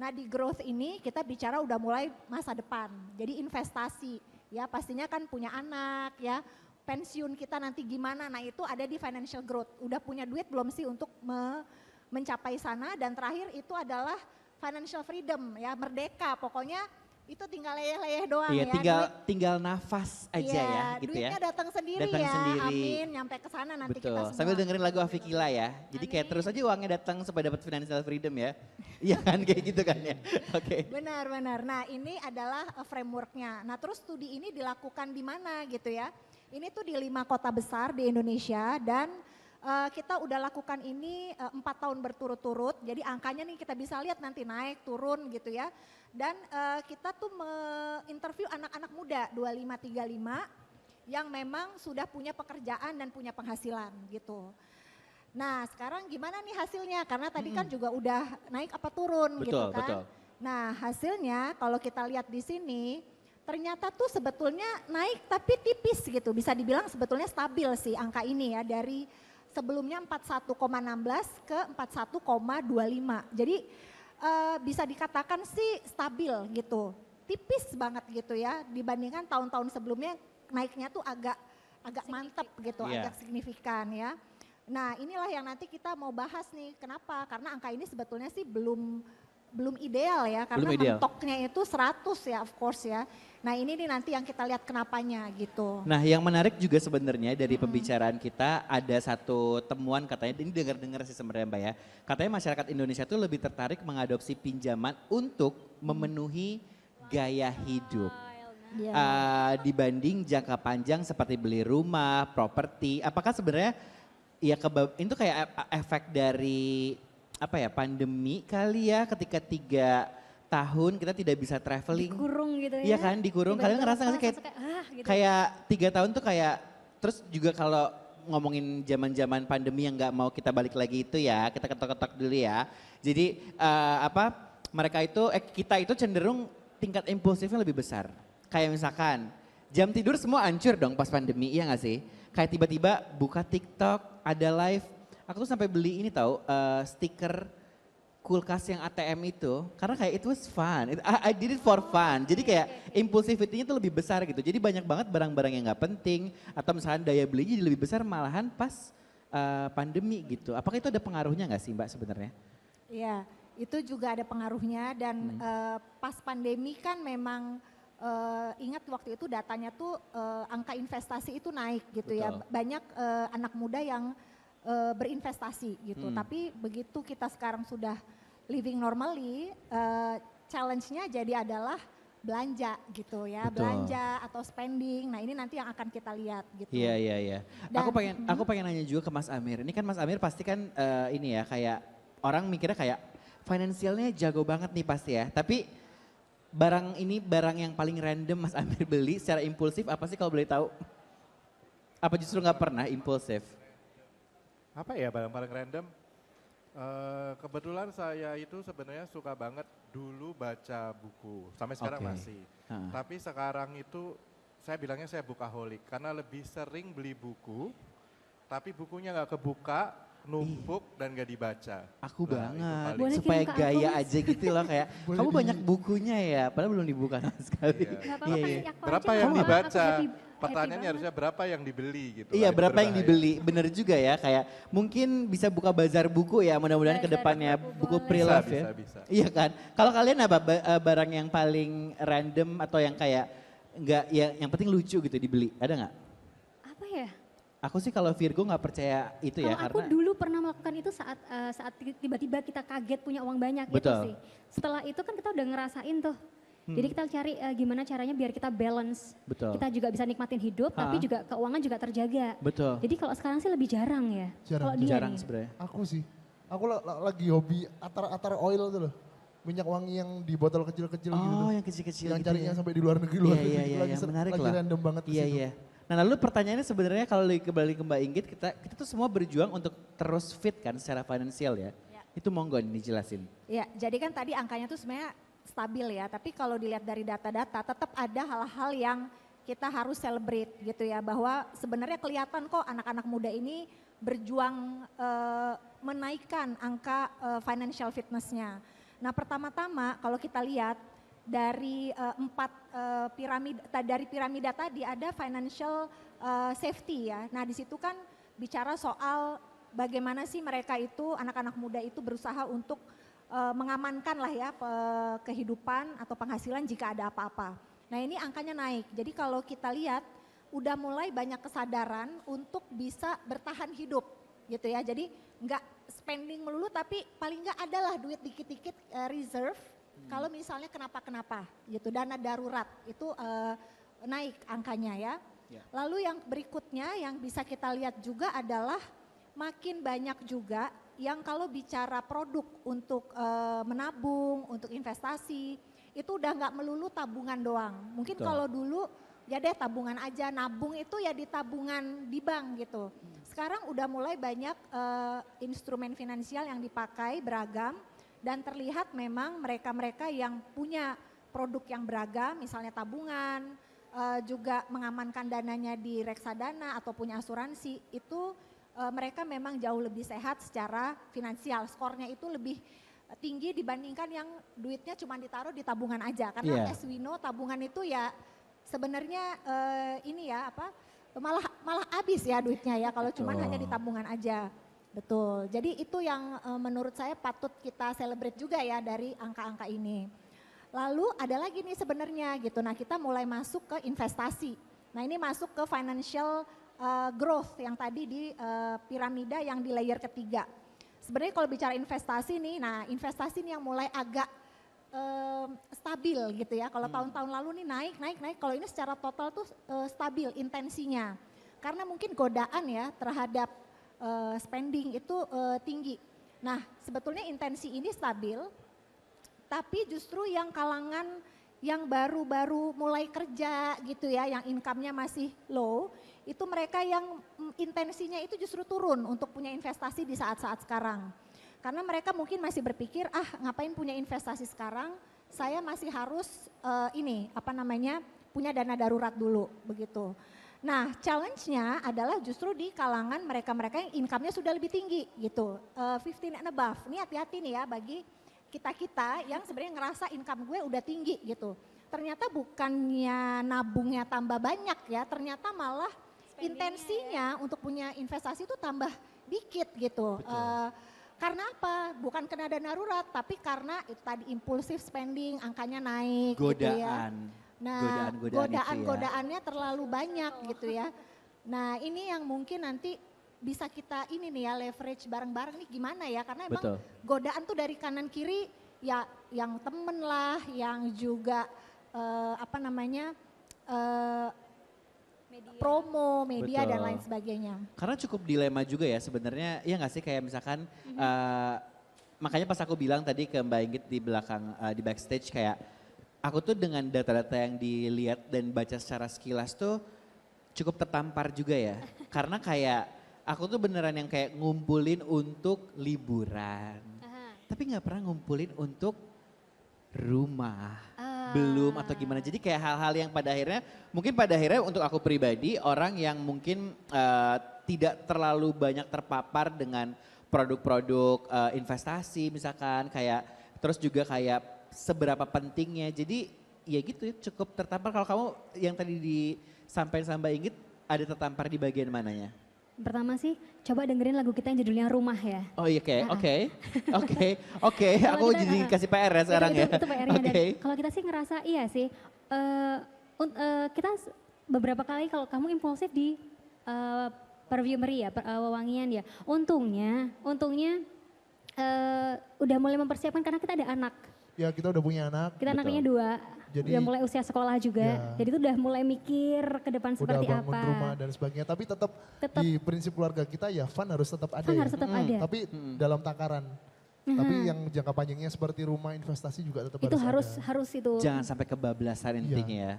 Nah di growth ini kita bicara udah mulai masa depan, jadi investasi ya pastinya kan punya anak ya, pensiun kita nanti gimana, nah itu ada di financial growth. Udah punya duit belum sih untuk mencapai sana dan terakhir itu adalah financial freedom ya, merdeka pokoknya itu tinggal leyeh-leyeh doang Iya, ya. tinggal nafas aja ya gitu ya. Duitnya datang sendiri Datang ya, sendiri. amin nyampe ke sana nanti Betul, kita semua. sambil dengerin lagu Afikila ya. Jadi kayak terus aja uangnya datang supaya dapat financial freedom ya. Iya kan kayak gitu kan ya. Oke. Benar. Nah ini adalah frameworknya. Nah terus studi ini dilakukan di mana gitu ya. Ini tuh di 5 kota besar di Indonesia dan kita udah lakukan ini 4 tahun berturut-turut. Jadi angkanya nih kita bisa lihat nanti naik turun gitu ya. Dan kita tuh menginterview anak-anak muda 25-35 yang memang sudah punya pekerjaan dan punya penghasilan gitu. Nah sekarang gimana nih hasilnya? Karena tadi kan juga udah naik apa turun gitu Betul, kan. betul. Nah hasilnya kalau kita lihat di sini ternyata tuh sebetulnya naik tapi tipis gitu. Bisa dibilang sebetulnya stabil sih angka ini ya dari sebelumnya 41,16 ke 41,25. Jadi bisa dikatakan sih stabil gitu. Tipis banget gitu ya dibandingkan tahun-tahun sebelumnya naiknya tuh agak mantep gitu, Iya. agak signifikan ya. Nah inilah yang nanti kita mau bahas nih, kenapa? Karena angka ini sebetulnya sih belum ideal ya, karena Belum ideal. mentoknya itu 100 ya of course ya. Nah ini nih nanti yang kita lihat kenapanya gitu. Nah yang menarik juga sebenarnya dari pembicaraan kita ada satu temuan katanya, ini dengar-dengar sih sebenarnya Mbak ya. Katanya masyarakat Indonesia tuh lebih tertarik mengadopsi pinjaman untuk memenuhi gaya hidup. Ya. Dibanding jangka panjang seperti beli rumah, properti. Apakah sebenarnya ya itu kayak efek dari apa ya pandemi kali ya ketika 3 tahun kita tidak bisa traveling. Dikurung gitu ya. Iya kan dikurung. Kalian Tiba-tiba ngerasa gak sih kayak gitu. kayak 3 tahun tuh kayak terus juga kalau ngomongin zaman-zaman pandemi yang nggak mau kita balik lagi itu ya kita ketok-ketok dulu ya. Jadi kita itu cenderung tingkat impulsifnya lebih besar. Kayak misalkan jam tidur semua hancur dong pas pandemi, iya gak sih? Kayak tiba-tiba buka TikTok, ada live. Aku tuh sampai beli ini tahu stiker kulkas yang ATM itu. Karena kayak it was fun, I did it for fun. Jadi kayak impulsivity-nya tuh lebih besar gitu. Jadi banyak banget barang-barang yang gak penting. Atau misalnya daya belinya jadi lebih besar malahan pas pandemi gitu. Apakah itu ada pengaruhnya gak sih Mbak sebenarnya? Iya, itu juga ada pengaruhnya dan pas pandemi kan memang ingat waktu itu datanya tuh angka investasi itu naik gitu ya. Betul. Banyak anak muda yang berinvestasi gitu. Tapi begitu kita sekarang sudah living normally, challenge-nya jadi adalah belanja gitu ya, Betul. belanja atau spending. Nah ini nanti yang akan kita lihat gitu. Iya, iya, iya. Dan- Aku pengen nanya juga ke Mas Amir. Ini kan Mas Amir pasti kan ini ya kayak orang mikirnya kayak finansialnya jago banget nih pasti ya. Tapi barang yang paling random Mas Amir beli secara impulsif apa sih kalau boleh tahu? Apa justru nggak pernah impulsif? Apa ya barang paling random? Kebetulan saya itu sebenarnya suka banget dulu baca buku, sampai sekarang Oke. masih. Ha. Tapi sekarang itu saya bilangnya saya bukaholik karena lebih sering beli buku, tapi bukunya nggak kebuka, numpuk dan nggak dibaca. Aku Nah, itu banget. paling- Boleh Supaya kirim ke aku, gaya Mas? aja gitu loh kayak kamu banyak bukunya ya, padahal belum dibuka sama sekali. Iya. Gak apa-apa, Iya, kasih iya. aku Berapa aja, yang nggak apa-apa, aku dibaca? happy Pertanyaannya banget. harusnya berapa yang dibeli gitu. Iya, Nah, itu berapa yang berbahaya. dibeli? Bener juga ya, kayak mungkin bisa buka bazar buku ya, mudah-mudahan ke Bazar depannya buku buku boleh. pre-love Bisa, ya. bisa. Iya kan? Kalau kalian apa barang yang paling random atau yang kayak enggak ya yang penting lucu gitu dibeli? Ada nggak? Apa ya? Aku sih kalau Virgo nggak percaya itu ya Kalau aku karena dulu pernah melakukan itu saat tiba-tiba kita kaget punya uang banyak gitu Betul. sih. Setelah itu kan kita udah ngerasain tuh. Jadi kita cari gimana caranya biar kita balance. Betul. Kita juga bisa nikmatin hidup tapi Ha-ha. juga keuangan juga terjaga. Betul. Jadi kalau sekarang sih lebih jarang ya. Jarang, Kalau dia Jarang nih. sebenarnya. Aku sih, aku lagi hobi atar oil tuh loh. Minyak wangi yang di botol kecil-kecil gitu. Oh, tuh. yang kecil-kecil Yang gitu carinya ya. sampai di luar negeri Iya, negeri. iya, iya, lagi, iya, menarik lagi lah. random banget ke Iya, situ. iya. Nah lalu pertanyaannya sebenarnya kalau kembali ke Mbak Inggit, kita tuh semua berjuang untuk terus fit kan secara finansial ya. Itu monggo nih dijelasin. Ya, jadi kan tadi angkanya tuh sebenarnya stabil ya, tapi kalau dilihat dari data-data tetap ada hal-hal yang kita harus celebrate gitu ya, bahwa sebenarnya kelihatan kok anak-anak muda ini berjuang menaikkan angka financial fitness-nya. Nah pertama-tama kalau kita lihat dari dari piramida tadi ada financial safety ya. Nah di situ kan bicara soal bagaimana sih mereka itu anak-anak muda itu berusaha untuk mengamankan lah ya kehidupan atau penghasilan jika ada apa-apa. Nah ini angkanya naik. Jadi kalau kita lihat udah mulai banyak kesadaran untuk bisa bertahan hidup gitu ya. Jadi nggak spending melulu tapi paling nggak adalah duit dikit-dikit reserve. Kalau misalnya kenapa-kenapa gitu, dana darurat itu naik angkanya ya. Lalu yang berikutnya yang bisa kita lihat juga adalah makin banyak juga yang kalau bicara produk untuk menabung, untuk investasi, itu udah nggak melulu tabungan doang. Mungkin Betul. kalau dulu ya deh tabungan aja, nabung itu ya di tabungan di bank gitu. Sekarang udah mulai banyak instrumen finansial yang dipakai beragam dan terlihat memang mereka-mereka yang punya produk yang beragam, misalnya tabungan, juga mengamankan dananya di reksadana atau punya asuransi, itu mereka memang jauh lebih sehat secara finansial. Skornya itu lebih tinggi dibandingkan yang duitnya cuma ditaruh di tabungan aja. Karena Iya. as we know tabungan itu ya sebenarnya ini ya apa malah habis ya duitnya ya kalau cuma Betul. hanya di tabungan aja. Betul. Jadi itu yang menurut saya patut kita celebrate juga ya dari angka-angka ini. Lalu ada lagi nih sebenarnya gitu. Nah kita mulai masuk ke investasi. Nah ini masuk ke financial growth yang tadi di piramida yang di layer ketiga. Sebenarnya kalau bicara investasi nih, nah investasi nih yang mulai agak stabil gitu ya. Kalau tahun-tahun lalu nih naik. Kalau ini secara total tuh stabil intensinya. Karena mungkin godaan ya terhadap spending itu tinggi. Nah sebetulnya intensi ini stabil, tapi justru yang kalangan yang baru-baru mulai kerja gitu ya, yang income-nya masih low, itu mereka yang intensinya itu justru turun untuk punya investasi di saat-saat sekarang. Karena mereka mungkin masih berpikir, ngapain punya investasi sekarang, saya masih harus punya dana darurat dulu begitu. Nah challenge-nya adalah justru di kalangan mereka-mereka yang income-nya sudah lebih tinggi gitu, 15 and above. Ini hati-hati nih ya bagi kita-kita yang sebenarnya ngerasa income gue udah tinggi gitu. Ternyata bukannya nabungnya tambah banyak ya, ternyata malah intensinya untuk punya investasi itu tambah dikit gitu. Karena apa? Bukan karena dana darurat, tapi karena itu tadi impulsif spending, angkanya naik gitu ya. Godaan. Nah, Godaan-godaan itu ya. godaan-godaannya terlalu banyak gitu ya. Nah ini yang mungkin nanti bisa kita ini nih ya leverage bareng-bareng nih gimana ya, karena emang Betul. godaan tuh dari kanan kiri ya, yang temen lah, yang juga apa namanya promo, media dan Betul. lain sebagainya. Karena cukup dilema juga ya sebenarnya, ya nggak sih kayak misalkan, makanya pas aku bilang tadi ke Mbak Inggit di belakang, di backstage kayak, aku tuh dengan data-data yang dilihat dan baca secara sekilas tuh cukup tertampar juga ya. Karena kayak, aku tuh beneran yang kayak ngumpulin untuk liburan. Tapi nggak pernah ngumpulin untuk rumah. Belum atau gimana. Jadi kayak hal-hal yang pada akhirnya, mungkin pada akhirnya untuk aku pribadi orang yang mungkin tidak terlalu banyak terpapar dengan produk-produk investasi misalkan kayak, terus juga kayak seberapa pentingnya. Jadi ya gitu ya cukup tertampar. Kalau kamu yang tadi disampaikan sama Mbak Inggit ada tertampar di bagian mananya? Pertama sih, coba dengerin lagu kita yang judulnya Rumah ya. Oh iya oke. Kalau Aku kita, jadi kasih PR ya sekarang ya. Itu PR-nya. Dan Oke. kalau kita sih ngerasa iya sih, kita beberapa kali kalau kamu impulsif di perfumery ya, wewangian ya. Untungnya udah mulai mempersiapkan karena kita ada anak. Ya kita udah punya anak. Kita Betul. anaknya 2, Jadi- udah mulai usia sekolah juga. Ya. Jadi itu udah mulai mikir ke depan Udah seperti bangun apa. rumah dan sebagainya. Tapi tetap Tetap. di prinsip keluarga kita ya fun harus tetap ada Fun ya. harus tetap ada. Tapi dalam takaran. Tapi yang jangka panjangnya seperti rumah investasi juga tetap Itu harus ada. harus itu. Jangan sampai kebablasan intinya ya.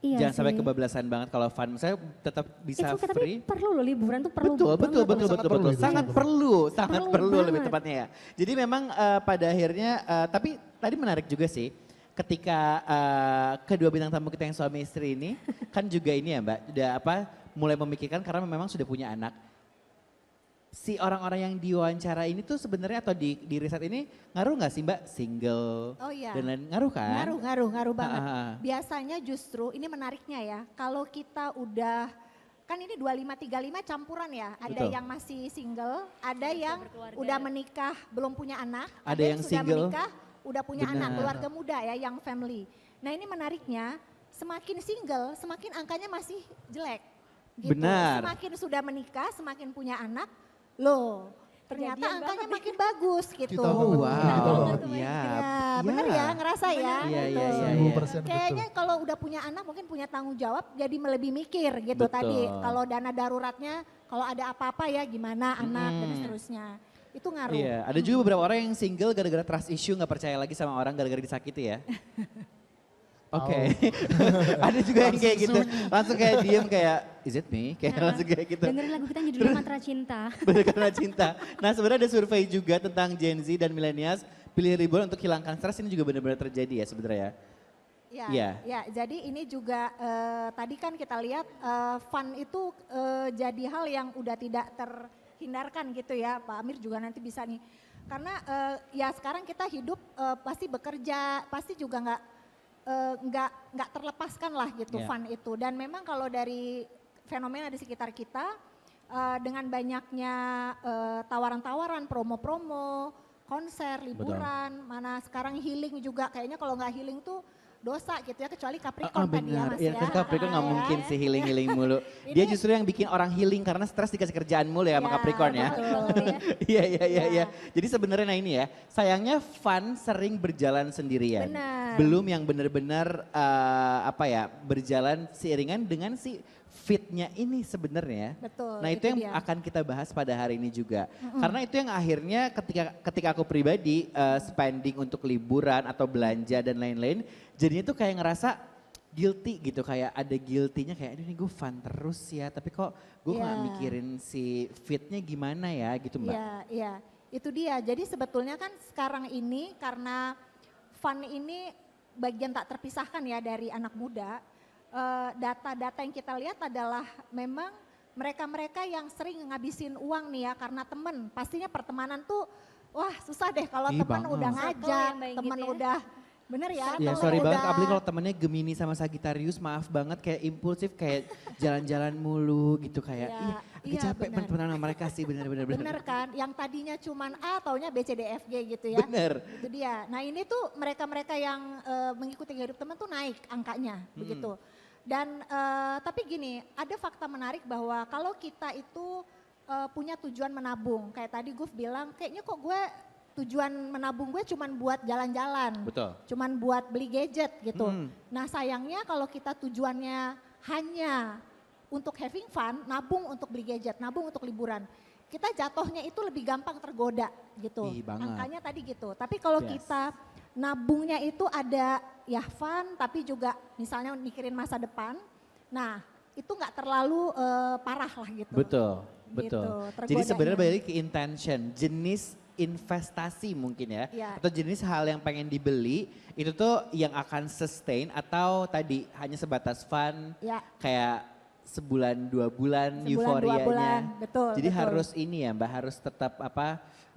Iya Jangan sampai sih. kebablasan banget kalau fun. Saya tetap bisa It's okay, free. tapi perlu loh liburan tuh perlu Betul, banget. Sangat perlu itu, sangat Perlu perlu lebih banget. tepatnya ya. Jadi memang pada akhirnya, tapi tadi menarik juga sih, ketika kedua bintang tamu kita yang suami istri ini, kan juga ini ya Mbak, udah mulai memikirkan karena memang sudah punya anak. Si orang-orang yang diwawancara ini tuh sebenarnya atau di riset ini ngaruh nggak sih Mbak single Oh iya. dan lain ngaruh kan? Ngaruh banget. Ah. Biasanya justru ini menariknya ya, kalau kita udah, kan ini 25-35 campuran ya. Ada Betul. yang masih single, ada yang udah menikah belum punya anak, Ada yang sudah single. menikah udah punya Benar. anak, keluarga muda ya, yang family. Nah ini menariknya, semakin single semakin angkanya masih jelek. Gitu. Benar. Semakin sudah menikah, semakin punya anak, loh ternyata Kejadian angkanya banget. makin bagus gitu. Kita banget. Oh wow, Kita iya. Ya, bener ya, ngerasa ya. Iya, gitu. iya, iya, 1000% betul. Kayaknya kalau udah punya anak mungkin punya tanggung jawab jadi lebih mikir gitu Betul. tadi. Kalau dana daruratnya, kalau ada apa-apa ya gimana anak dan seterusnya. Itu ngaruh. Iya, ada juga beberapa orang yang single gara-gara trust issue nggak percaya lagi sama orang gara-gara disakiti ya. Oke, ada juga yang kayak gitu, langsung kayak diem kayak, is it me? Kayak langsung kayak gitu. Dengerin lagu kita yang judulnya Mantra Cinta. Bener karena cinta. Nah sebenarnya ada survei juga tentang Gen Z dan millennials, pilih liburan untuk hilangkan stres ini juga benar-benar terjadi ya sebenarnya. Ya, Iya. ya, jadi ini juga tadi kan kita lihat fun itu jadi hal yang udah tidak terhindarkan gitu ya, Pak Amir juga nanti bisa nih. Karena ya sekarang kita hidup pasti bekerja, pasti juga nggak terlepaskan lah gitu Iya. fun itu. Dan memang kalau dari fenomena di sekitar kita dengan banyaknya tawaran-tawaran, promo-promo, konser, liburan, mana sekarang healing juga kayaknya kalau nggak healing tuh dosa gitu ya, kecuali Capricorn tadi ya Mas Iya, ya. kan Capricorn nggak Ya. mungkin sih healing mulu. Dia Ini- justru yang bikin orang healing karena stres dikasih kerjaan mulu ya sama Ya, Capricorn ya. betul. Iya. Ya. Jadi sebenarnya nah ini ya, sayangnya fun sering berjalan sendirian. Benar. Belum yang benar-benar berjalan seiringan dengan si fitnya ini sebenarnya. Betul, Nah itu itu yang dia. akan kita bahas pada hari ini juga. Karena itu yang akhirnya ketika aku pribadi spending untuk liburan atau belanja dan lain-lain, jadinya tuh kayak ngerasa guilty gitu, kayak ada guilty-nya kayak ini gue fun terus ya, tapi kok gue nggak Iya. mikirin si fitnya gimana ya gitu Mbak. Iya, iya. Itu dia. Jadi sebetulnya kan sekarang ini karena fun ini bagian tak terpisahkan ya dari anak muda. Data-data yang kita lihat adalah memang mereka-mereka yang sering ngabisin uang nih ya karena temen. Pastinya pertemanan tuh wah susah deh kalau Ih, temen banget. udah Circle ngajak, yang baik temen gitu ya. udah bener ya. Ya temen sorry banget, udah- apalagi kalau temennya Gemini sama Sagittarius, maaf banget kayak impulsif, kayak jalan-jalan mulu gitu kayak, Iya, ih agak iya, capek benar. teman sama mereka sih bener-bener. Bener kan, yang tadinya cuman A taunya B, C, D, F, G gitu ya. Bener. Itu dia. Nah ini tuh mereka-mereka yang mengikuti gaya hidup teman tuh naik angkanya begitu. Dan tapi gini, ada fakta menarik bahwa kalau kita itu punya tujuan menabung, kayak tadi Guf bilang, kayaknya kok gue tujuan menabung gue cuman buat jalan-jalan. Betul. Cuman buat beli gadget gitu. Hmm. Nah sayangnya kalau kita tujuannya hanya untuk having fun, nabung untuk beli gadget, nabung untuk liburan. Kita jatuhnya itu lebih gampang tergoda gitu. Ih, banget. Angkanya tadi gitu. Tapi kalau Yes. kita nabungnya itu ada ya fun tapi juga misalnya mikirin masa depan. Nah itu nggak terlalu parah lah gitu. Betul, Gitu, betul. Jadi tergodanya. sebenarnya balik ke intention, jenis investasi mungkin ya, Ya. atau jenis hal yang pengen dibeli itu tuh yang akan sustain atau tadi hanya sebatas fun, Ya. kayak sebulan 2 bulan Sebulan, 2 euforianya. bulan, betul, Jadi betul. harus ini ya Mbak, harus tetap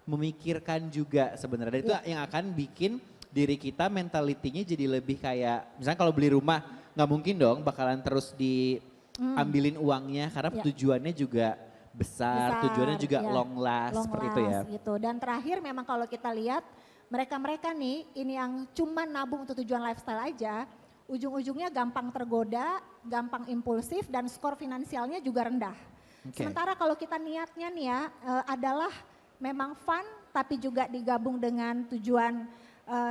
memikirkan juga sebenarnya. Dan itu Ya. yang akan bikin diri kita mentalitinya jadi lebih kayak, misalnya kalau beli rumah nggak mungkin dong bakalan terus diambilin uangnya karena Ya. tujuannya juga besar, tujuannya juga ya. long last Long seperti itu ya. last gitu. Dan terakhir memang kalau kita lihat mereka-mereka nih ini yang cuma nabung untuk tujuan lifestyle aja, ujung-ujungnya gampang tergoda, gampang impulsif dan skor finansialnya juga rendah. Oke. Sementara kalau kita niatnya nih ya adalah memang fun tapi juga digabung dengan tujuan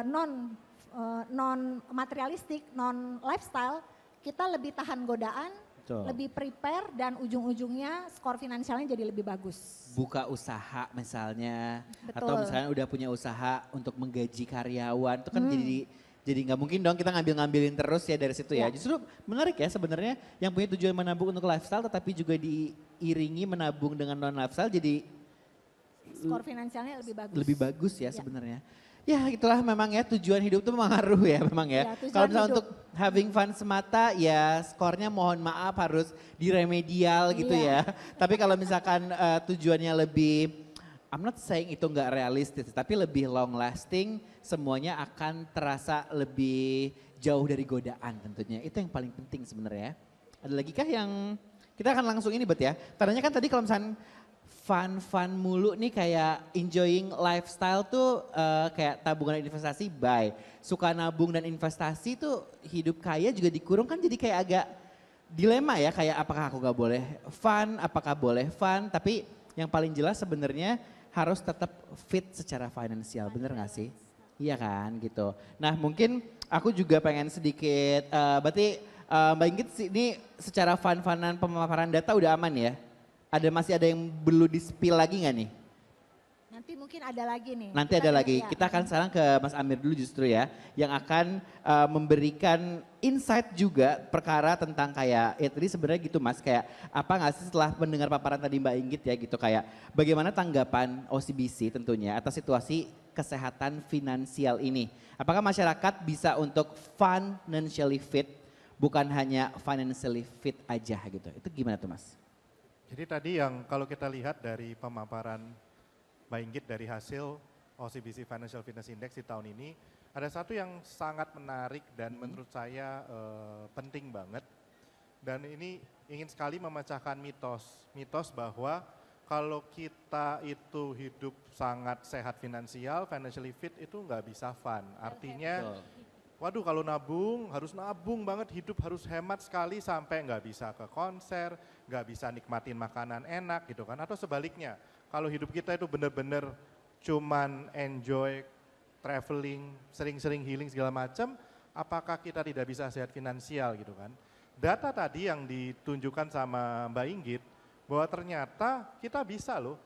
non materialistik, non lifestyle, kita lebih tahan godaan, Betul. lebih prepare dan ujung-ujungnya skor finansialnya jadi lebih bagus. Buka usaha misalnya, Betul. atau misalnya udah punya usaha untuk menggaji karyawan, itu kan Hmm. jadi nggak mungkin dong kita ngambilin terus ya dari situ ya. Ya. Justru menarik ya sebenarnya yang punya tujuan menabung untuk lifestyle tetapi juga diiringi menabung dengan non lifestyle jadi Skor finansialnya lebih bagus. lebih bagus ya Ya. sebenarnya. Ya itulah memang ya tujuan hidup itu mengaruh ya memang ya. Ya, tujuan Kalau misalnya hidup. untuk having fun semata ya skornya mohon maaf harus diremedial gitu Iya. ya. Tapi kalau misalkan tujuannya lebih, I'm not saying itu nggak realistis, tapi lebih long lasting, semuanya akan terasa lebih jauh dari godaan tentunya. Itu yang paling penting sebenarnya. Ada lagi kah yang kita akan langsung ini Bet ya. Tandanya kan tadi kalau misalnya fun mulu nih kayak enjoying lifestyle tuh kayak tabungan dan investasi bye. Suka nabung dan investasi tuh hidup kaya juga dikurung kan jadi kayak agak dilema ya kayak apakah aku gak boleh fun, apakah boleh fun. Tapi yang paling jelas sebenarnya harus tetap fit secara finansial, bener gak sih? Iya kan gitu. Nah mungkin aku juga pengen sedikit, berarti Mbak Inggit ini secara fun-funan pemaparan data udah aman ya? Masih ada yang perlu di-spill lagi nggak nih? Nanti mungkin ada lagi nih. Nanti Kita ada lagi. ya. Kita akan sekarang ke Mas Amir dulu justru ya, yang akan memberikan insight juga perkara tentang kayak, ya tadi sebenarnya gitu Mas, kayak apa nggak sih setelah mendengar paparan tadi Mbak Inggit ya gitu, kayak bagaimana tanggapan OCBC tentunya atas situasi kesehatan finansial ini. Apakah masyarakat bisa untuk financially fit, bukan hanya financially fit aja gitu. Itu gimana tuh Mas? Jadi tadi yang kalau kita lihat dari pemaparan Mbak Inggit dari hasil OCBC Financial Fitness Index di tahun ini, ada satu yang sangat menarik dan menurut saya penting banget. Dan ini ingin sekali memecahkan mitos bahwa kalau kita itu hidup sangat sehat finansial, financially fit itu nggak bisa fun. Artinya waduh kalau nabung harus nabung banget, hidup harus hemat sekali sampai nggak bisa ke konser, nggak bisa nikmatin makanan enak gitu kan. Atau sebaliknya, kalau hidup kita itu benar-benar cuman enjoy, traveling, sering-sering healing segala macam, apakah kita tidak bisa sehat finansial gitu kan. Data tadi yang ditunjukkan sama Mbak Inggit, bahwa ternyata kita bisa loh,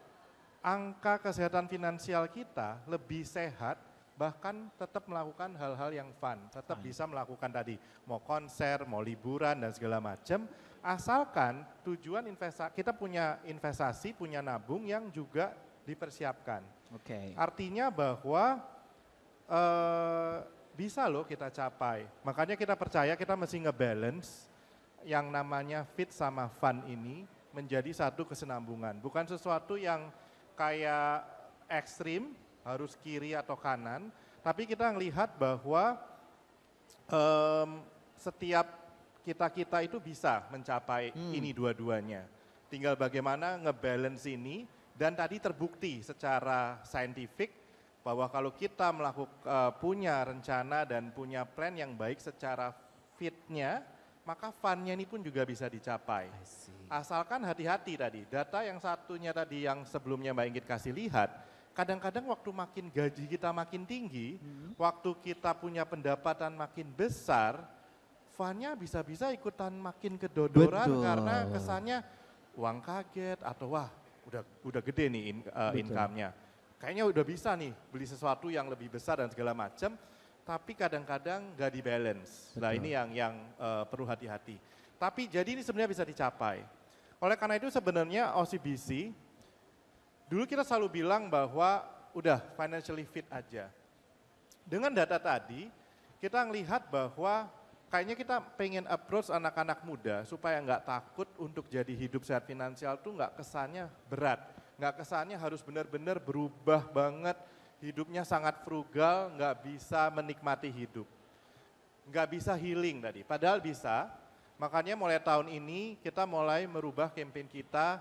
angka kesehatan finansial kita lebih sehat, bahkan tetap melakukan hal-hal yang fun, tetap bisa melakukan tadi mau konser, mau liburan dan segala macam, asalkan tujuan kita punya investasi, punya nabung yang juga dipersiapkan. Oke. Artinya bahwa bisa loh kita capai. Makanya kita percaya kita mesti ngebalance yang namanya fit sama fun ini menjadi satu kesinambungan. Bukan sesuatu yang kayak ekstrim, harus kiri atau kanan, tapi kita melihat bahwa setiap kita itu bisa mencapai ini dua-duanya. Tinggal bagaimana ngebalance ini, dan tadi terbukti secara saintifik bahwa kalau kita punya rencana dan punya plan yang baik secara fitnya, maka fun-nya ini pun juga bisa dicapai. Asalkan hati-hati tadi, data yang satunya tadi yang sebelumnya Mbak Inggit kasih lihat, kadang-kadang waktu makin gaji kita makin tinggi, waktu kita punya pendapatan makin besar, fun-nya bisa-bisa ikutan makin kedodoran Betul. karena kesannya uang kaget atau wah udah gede nih income-nya. Kayaknya udah bisa nih beli sesuatu yang lebih besar dan segala macam, tapi kadang-kadang nggak di-balance. Nah ini yang perlu hati-hati. Tapi jadi ini sebenarnya bisa dicapai. Oleh karena itu sebenarnya OCBC, dulu kita selalu bilang bahwa udah financially fit aja. Dengan data tadi, kita ngelihat bahwa kayaknya kita pengen approach anak-anak muda supaya nggak takut untuk jadi hidup sehat finansial tuh nggak kesannya berat. Nggak kesannya harus benar-benar berubah banget, hidupnya sangat frugal, nggak bisa menikmati hidup. Nggak bisa healing tadi, padahal bisa. Makanya mulai tahun ini kita mulai merubah campaign kita,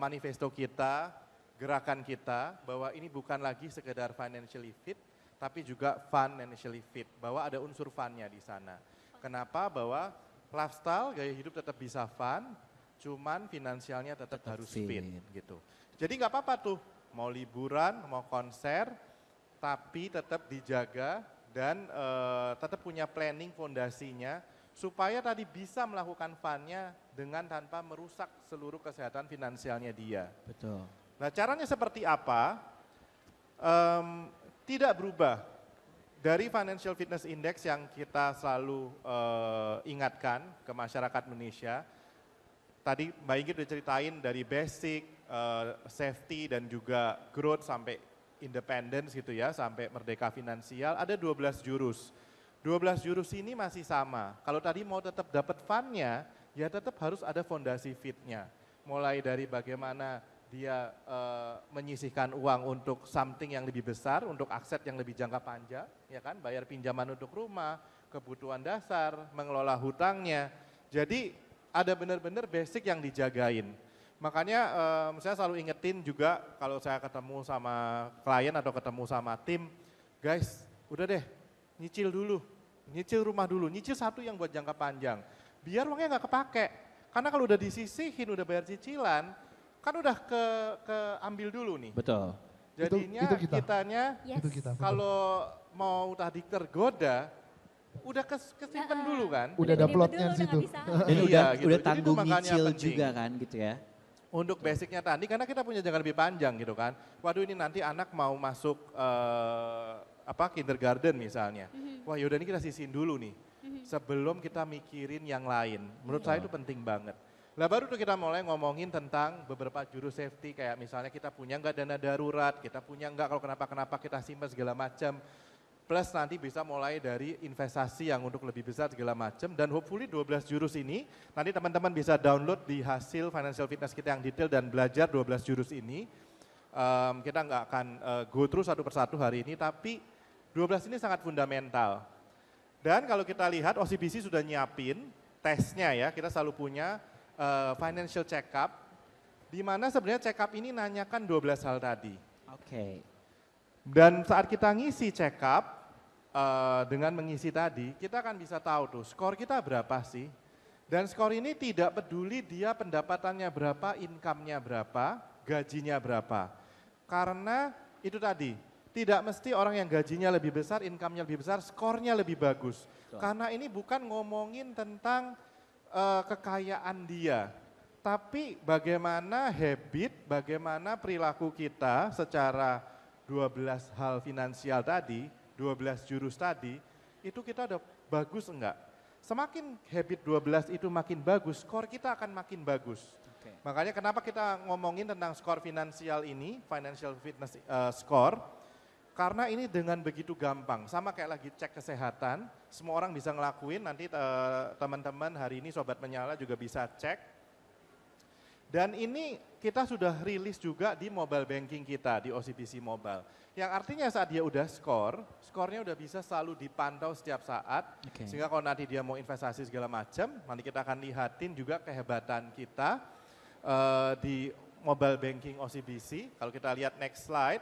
manifesto kita, gerakan kita, bahwa ini bukan lagi sekedar financially fit, tapi juga financially fit, bahwa ada unsur fun-nya di sana. Kenapa? Bahwa lifestyle, gaya hidup tetap bisa fun, cuman finansialnya tetap harus fit gitu. Jadi nggak apa-apa tuh, mau liburan, mau konser, tapi tetap dijaga dan tetap punya planning fondasinya, supaya tadi bisa melakukan fun-nya dengan tanpa merusak seluruh kesehatan finansialnya dia. Betul. Nah caranya seperti apa? Tidak berubah dari Financial Fitness Index yang kita selalu ingatkan ke masyarakat Indonesia. Tadi Mbak Inggit udah ceritain dari basic, safety dan juga growth sampai independence gitu ya, sampai merdeka finansial, ada 12 jurus. 12 jurus ini masih sama. Kalau tadi mau tetap dapat fun-nya, ya tetap harus ada fondasi fit-nya. Mulai dari bagaimana dia menyisihkan uang untuk something yang lebih besar, untuk aset yang lebih jangka panjang, ya kan, bayar pinjaman untuk rumah, kebutuhan dasar, mengelola hutangnya. Jadi ada benar-benar basic yang dijagain. Makanya saya selalu ingetin juga kalau saya ketemu sama klien atau ketemu sama tim, guys udah deh nyicil dulu, nyicil rumah dulu, nyicil satu yang buat jangka panjang. Biar uangnya nggak kepake, karena kalau udah disisihin, udah bayar cicilan, kan udah keambil dulu nih. Betul. Jadinya Itu kita. kitanya Itu kita. betul. kalau mau tadi tergoda, udah kesimpan dulu kan. Udah ada Ribet plotnya dulu, di situ. udah nggak bisa. Dan Iya, udah gitu. Jadi itu tanggung makanya nyicil penting. juga kan gitu ya. Untuk basicnya tadi, karena kita punya jangka lebih panjang gitu kan. Waduh ini nanti anak mau masuk kindergarten misalnya. Wah yaudah ini kita sisihin dulu nih. Sebelum kita mikirin yang lain. Menurut saya itu penting banget. Lah baru tuh kita mulai ngomongin tentang beberapa jurus safety, kayak misalnya kita punya nggak dana darurat, kita punya nggak kalau kenapa-kenapa kita simpan segala macam. Plus nanti bisa mulai dari investasi yang untuk lebih besar segala macam, dan hopefully 12 jurus ini nanti teman-teman bisa download di hasil financial fitness kita yang detail dan belajar 12 jurus ini. Kita nggak akan go through satu persatu hari ini, tapi 12 ini sangat fundamental. Dan kalau kita lihat OCBC sudah nyiapin tesnya ya, kita selalu punya financial check up, di mana sebenarnya check up ini nanyakan 12 hal tadi. Oke. Dan saat kita ngisi check up, dengan mengisi tadi, kita akan bisa tahu tuh skor kita berapa sih. Dan skor ini tidak peduli dia pendapatannya berapa, income-nya berapa, gajinya berapa. Karena itu tadi, tidak mesti orang yang gajinya lebih besar, income-nya lebih besar, skornya lebih bagus. Karena ini bukan ngomongin tentang kekayaan dia, tapi bagaimana habit, bagaimana perilaku kita secara 12 hal finansial tadi, 12 jurus tadi, itu kita udah bagus enggak? Semakin habit 12 itu makin bagus, skor kita akan makin bagus. Oke. Makanya kenapa kita ngomongin tentang skor finansial ini, financial fitness score, karena ini dengan begitu gampang, sama kayak lagi cek kesehatan, semua orang bisa ngelakuin, nanti teman-teman hari ini Sobat Menyala juga bisa cek. Dan ini kita sudah rilis juga di mobile banking kita, di OCBC Mobile. Yang artinya saat dia udah skornya udah bisa selalu dipantau setiap saat, sehingga kalau nanti dia mau investasi segala macam, nanti kita akan lihatin juga kehebatan kita di mobile banking OCBC. Kalau kita lihat next slide,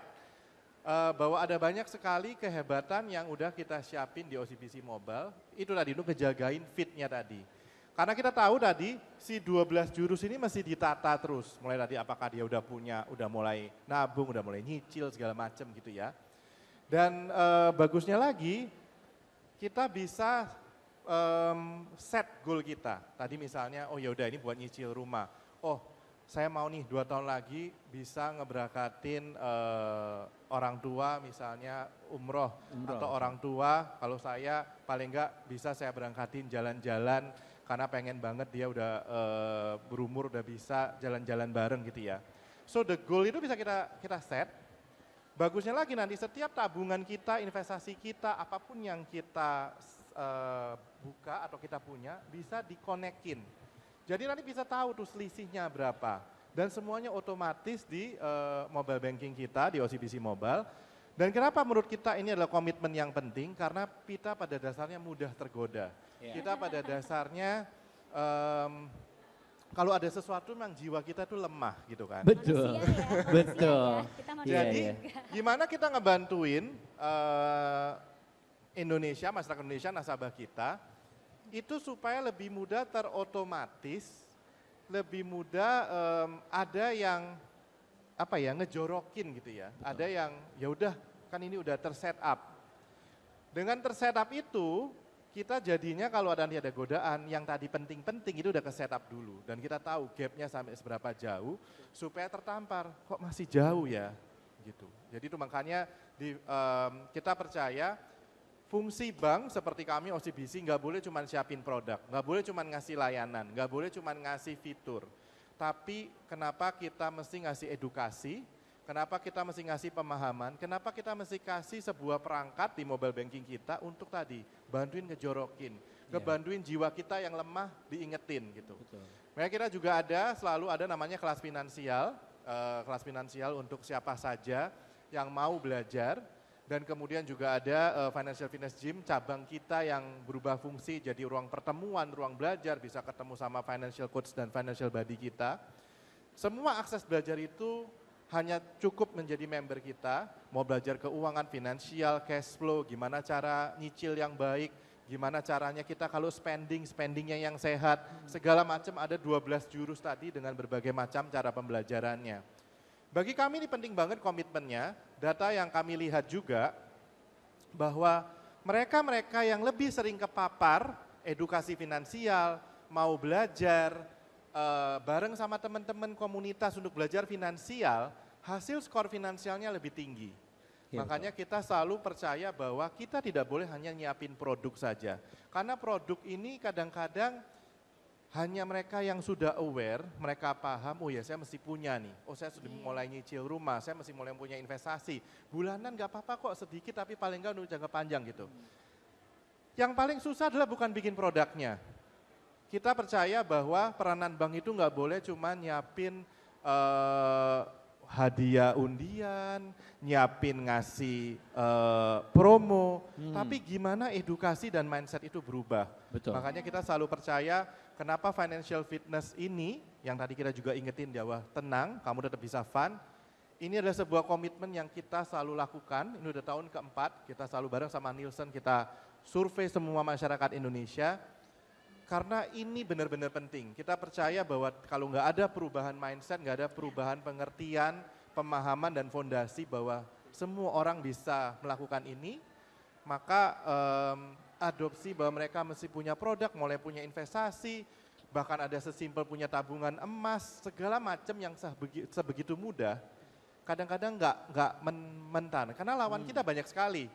bahwa ada banyak sekali kehebatan yang udah kita siapin di OCBC Mobile, itu tadi, itu ngejagain fit-nya tadi. Karena kita tahu tadi si 12 jurus ini masih ditata terus. Mulai tadi apakah dia udah mulai nabung, udah mulai nyicil segala macam gitu ya. Dan bagusnya lagi kita bisa set goal kita. Tadi misalnya oh ya udah ini buat nyicil rumah. Oh saya mau nih 2 tahun lagi bisa ngeberangkatin orang tua misalnya umroh. Atau orang tua kalau saya paling enggak bisa saya berangkatin jalan-jalan karena pengen banget dia udah berumur udah bisa jalan-jalan bareng gitu ya. So the goal itu bisa kita set. Bagusnya lagi nanti setiap tabungan kita, investasi kita, apapun yang kita buka atau kita punya bisa dikonekin. Jadi nanti bisa tahu tuh selisihnya berapa. Dan semuanya otomatis di mobile banking kita, di OCBC Mobile. Dan kenapa menurut kita ini adalah komitmen yang penting? Karena kita pada dasarnya mudah tergoda. Kita pada dasarnya kalau ada sesuatu memang jiwa kita tuh lemah gitu kan. Betul, betul. Kita manusia Jadi juga. gimana kita ngebantuin Indonesia, masyarakat Indonesia, nasabah kita, itu supaya lebih mudah terotomatis, lebih mudah ada yang ngejorokin gitu ya. Betul. Ada yang ya udah kan ini udah terset up. Dengan terset up itu kita jadinya kalau ada godaan yang tadi penting-penting itu udah ke setup dulu. Dan kita tahu gapnya sampai seberapa jauh supaya tertampar, kok masih jauh ya gitu. Jadi itu makanya kita percaya fungsi bank seperti kami OCBC nggak boleh cuma siapin produk, nggak boleh cuma ngasih layanan, nggak boleh cuma ngasih fitur. Tapi kenapa kita mesti ngasih edukasi, kenapa kita mesti ngasih pemahaman, kenapa kita mesti kasih sebuah perangkat di mobile banking kita untuk tadi bantuin ngejorokin, ngebantuin jiwa kita yang lemah diingetin gitu. Makanya kita juga selalu ada namanya kelas finansial untuk siapa saja yang mau belajar. Dan kemudian juga ada Financial Fitness Gym, cabang kita yang berubah fungsi jadi ruang pertemuan, ruang belajar, bisa ketemu sama financial coach dan financial buddy kita. Semua akses belajar itu hanya cukup menjadi member kita, mau belajar keuangan, finansial, cash flow, gimana cara nyicil yang baik, gimana caranya kita kalau spendingnya yang sehat, segala macam ada 12 jurus tadi dengan berbagai macam cara pembelajarannya. Bagi kami ini penting banget komitmennya, data yang kami lihat juga bahwa mereka-mereka yang lebih sering kepapar edukasi finansial, mau belajar bareng sama teman-teman komunitas untuk belajar finansial, hasil skor finansialnya lebih tinggi. Makanya kita selalu percaya bahwa kita tidak boleh hanya nyiapin produk saja. Karena produk ini kadang-kadang hanya mereka yang sudah aware, mereka paham, oh ya saya mesti punya nih, oh saya sudah mulai nyicil rumah, saya mesti mulai punya investasi. Bulanan gak apa-apa kok sedikit tapi paling enggak untuk jangka panjang gitu. Yang paling susah adalah bukan bikin produknya. Kita percaya bahwa peranan bank itu nggak boleh cuma nyiapin hadiah undian, nyiapin ngasih promo, tapi gimana edukasi dan mindset itu berubah. Betul. Makanya kita selalu percaya kenapa financial fitness ini, yang tadi kita juga ingetin bahwa tenang, kamu tetap bisa fun. Ini adalah sebuah komitmen yang kita selalu lakukan, ini udah tahun keempat, kita selalu bareng sama Nielsen, kita survei semua masyarakat Indonesia. Karena ini benar-benar penting. Kita percaya bahwa kalau nggak ada perubahan mindset, nggak ada perubahan pengertian, pemahaman dan fondasi bahwa semua orang bisa melakukan ini, maka adopsi bahwa mereka mesti punya produk, mulai punya investasi, bahkan ada sesimpel punya tabungan emas, segala macam yang sebegitu mudah, kadang-kadang nggak mentan. Karena lawan kita banyak sekali.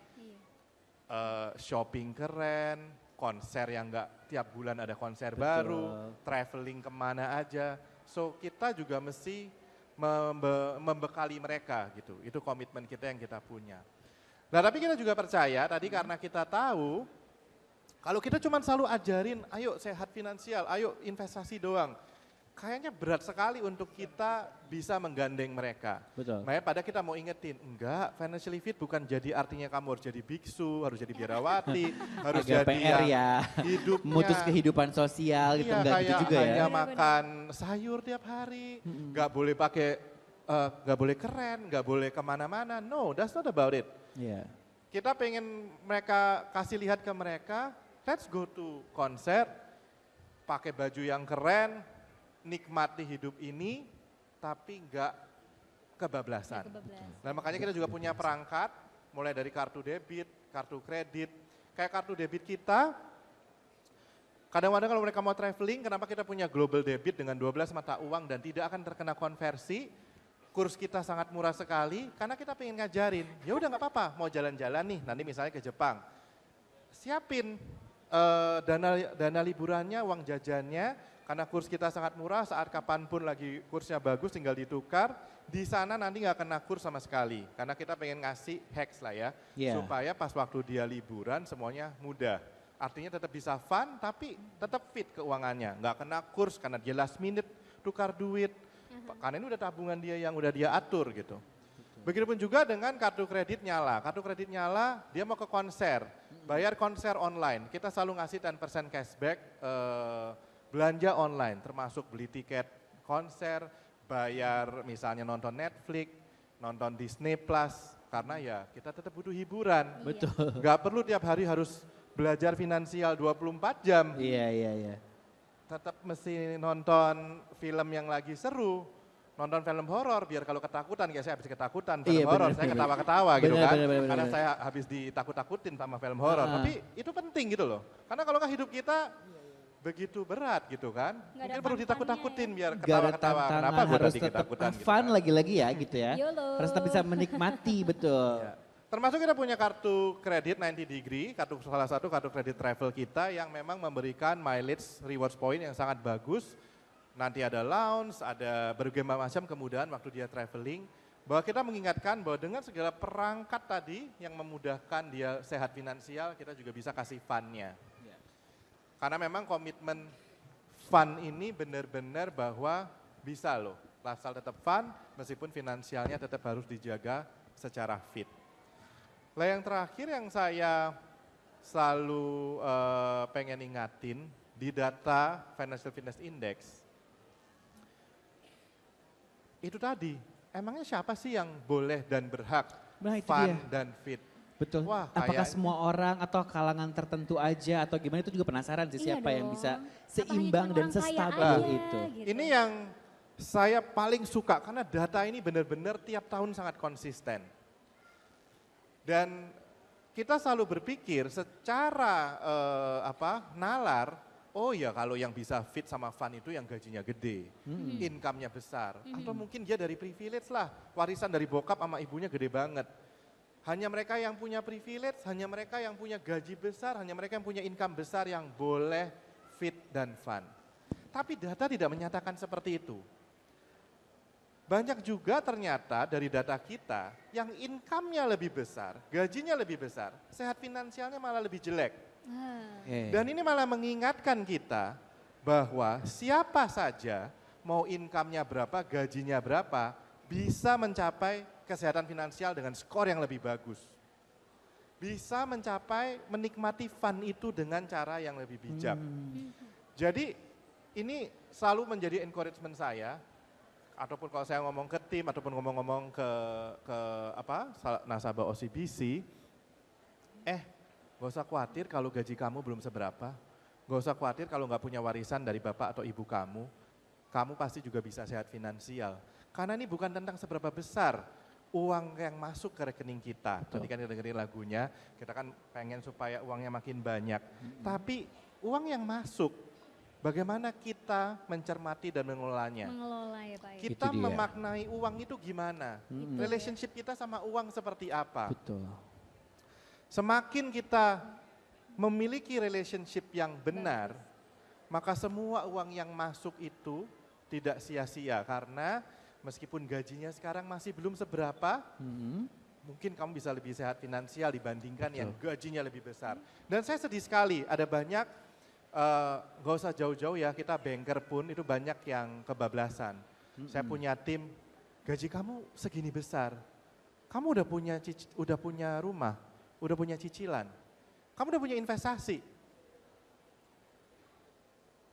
Shopping keren, konser yang enggak tiap bulan ada konser baru, traveling kemana aja. So kita juga mesti membekali mereka gitu. Itu komitmen kita yang kita punya. Nah tapi kita juga percaya tadi karena kita tahu kalau kita cuma selalu ajarin ayo sehat finansial, ayo investasi doang. Kayaknya berat sekali untuk kita bisa menggandeng mereka. Betul. Makanya pada kita mau ingetin, enggak, financially fit bukan jadi artinya kamu harus jadi biksu, harus jadi biarawati, harus agak jadi PR ya, hidupnya. mutus kehidupan sosial gitu, Iya, enggak gitu kayak juga ya. hanya makan sayur tiap hari, enggak boleh pakai, enggak boleh keren, enggak boleh kemana-mana. No, that's not about it. Iya. Kita pengen mereka kasih lihat ke mereka, let's go to konser, pakai baju yang keren, nikmati hidup ini, tapi nggak kebablasan. Nah makanya kita juga punya perangkat, mulai dari kartu debit, kartu kredit. Kayak kartu debit kita, kadang-kadang kalau mereka mau traveling, kenapa kita punya global debit dengan 12 mata uang dan tidak akan terkena konversi, kurs kita sangat murah sekali, karena kita pengen ngajarin, ya udah nggak apa-apa, mau jalan-jalan nih, nanti misalnya ke Jepang, siapin dana liburannya, uang jajannya, karena kurs kita sangat murah, saat kapanpun lagi kursnya bagus tinggal ditukar, di sana nanti nggak kena kurs sama sekali, karena kita pengen ngasih hacks lah ya, supaya pas waktu dia liburan semuanya mudah. Artinya tetap bisa fun, tapi tetap fit keuangannya, nggak kena kurs karena dia last minute tukar duit, karena ini udah tabungan dia yang udah dia atur gitu. Begitupun juga dengan kartu kredit Nyala. Kartu kredit Nyala dia mau ke konser, bayar konser online. Kita selalu ngasih 10% cashback belanja online, termasuk beli tiket konser, bayar misalnya nonton Netflix, nonton Disney Plus, karena ya kita tetap butuh hiburan. Betul. Gak perlu tiap hari harus belajar finansial 24 jam. Iya. Tetap mesti nonton film yang lagi seru, nonton film horor biar kalau ketakutan, kayak saya habis ketakutan film horor, saya ketawa-ketawa gitu kan, karena saya habis ditakut-takutin sama film horor, tapi itu penting gitu loh, karena kalau nggak hidup kita begitu berat gitu kan, mungkin perlu ditakut-takutin biar ketawa-ketawa, kenapa gue tadi ketakutan gitu fun kan. lagi-lagi ya gitu ya, YOLO. harus tetap bisa menikmati, betul. Ya. Termasuk kita punya kartu kredit 90 degree, salah satu kartu kredit travel kita yang memang memberikan mileage rewards point yang sangat bagus. Nanti ada lounge, ada berbagai macam kemudahan waktu dia traveling. Bahwa kita mengingatkan bahwa dengan segala perangkat tadi yang memudahkan dia sehat finansial, kita juga bisa kasih fun-nya. Karena memang komitmen fun ini benar-benar bahwa bisa loh, lifestyle tetap fun meskipun finansialnya tetap harus dijaga secara fit. Lah yang terakhir yang saya selalu pengen ingatin di data Financial Fitness Index, itu tadi, emangnya siapa sih yang boleh dan berhak fun dan fit? Betul. Wah, apakah semua orang atau kalangan tertentu aja atau gimana, itu juga penasaran sih siapa yang bisa seimbang dan sestabil itu. Gitu. Ini yang saya paling suka karena data ini benar-benar tiap tahun sangat konsisten. Dan kita selalu berpikir secara nalar, oh ya kalau yang bisa fit sama fun itu yang gajinya gede, income-nya besar. Atau mungkin dia dari privilege lah, warisan dari bokap sama ibunya gede banget. Hanya mereka yang punya privilege, hanya mereka yang punya gaji besar, hanya mereka yang punya income besar yang boleh fit dan fun. Tapi data tidak menyatakan seperti itu. Banyak juga ternyata dari data kita yang income-nya lebih besar, gajinya lebih besar, sehat finansialnya malah lebih jelek. Dan ini malah mengingatkan kita bahwa siapa saja mau income-nya berapa, gajinya berapa, bisa mencapai kesehatan finansial dengan skor yang lebih bagus. Bisa mencapai menikmati fun itu dengan cara yang lebih bijak. Jadi ini selalu menjadi encouragement saya, ataupun kalau saya ngomong ke tim, ataupun ngomong-ngomong ke nasabah OCBC, gak usah khawatir kalau gaji kamu belum seberapa, gak usah khawatir kalau gak punya warisan dari bapak atau ibu kamu pasti juga bisa sehat finansial. Karena ini bukan tentang seberapa besar uang yang masuk ke rekening kita. Tadi kan kita dengerin lagunya, kita kan pengen supaya uangnya makin banyak. Tapi uang yang masuk, bagaimana kita mencermati dan mengelolanya. Mengelola ya Pak. Kita memaknai uang itu gimana, relationship kita sama uang seperti apa. Betul. Semakin kita memiliki relationship yang benar, maka semua uang yang masuk itu tidak sia-sia. Karena meskipun gajinya sekarang masih belum seberapa, mungkin kamu bisa lebih sehat finansial dibandingkan yang gajinya lebih besar. Dan saya sedih sekali, ada banyak, gak usah jauh-jauh ya, kita banker pun itu banyak yang kebablasan. Saya punya tim, gaji kamu segini besar, kamu udah punya rumah, udah punya cicilan, kamu udah punya investasi.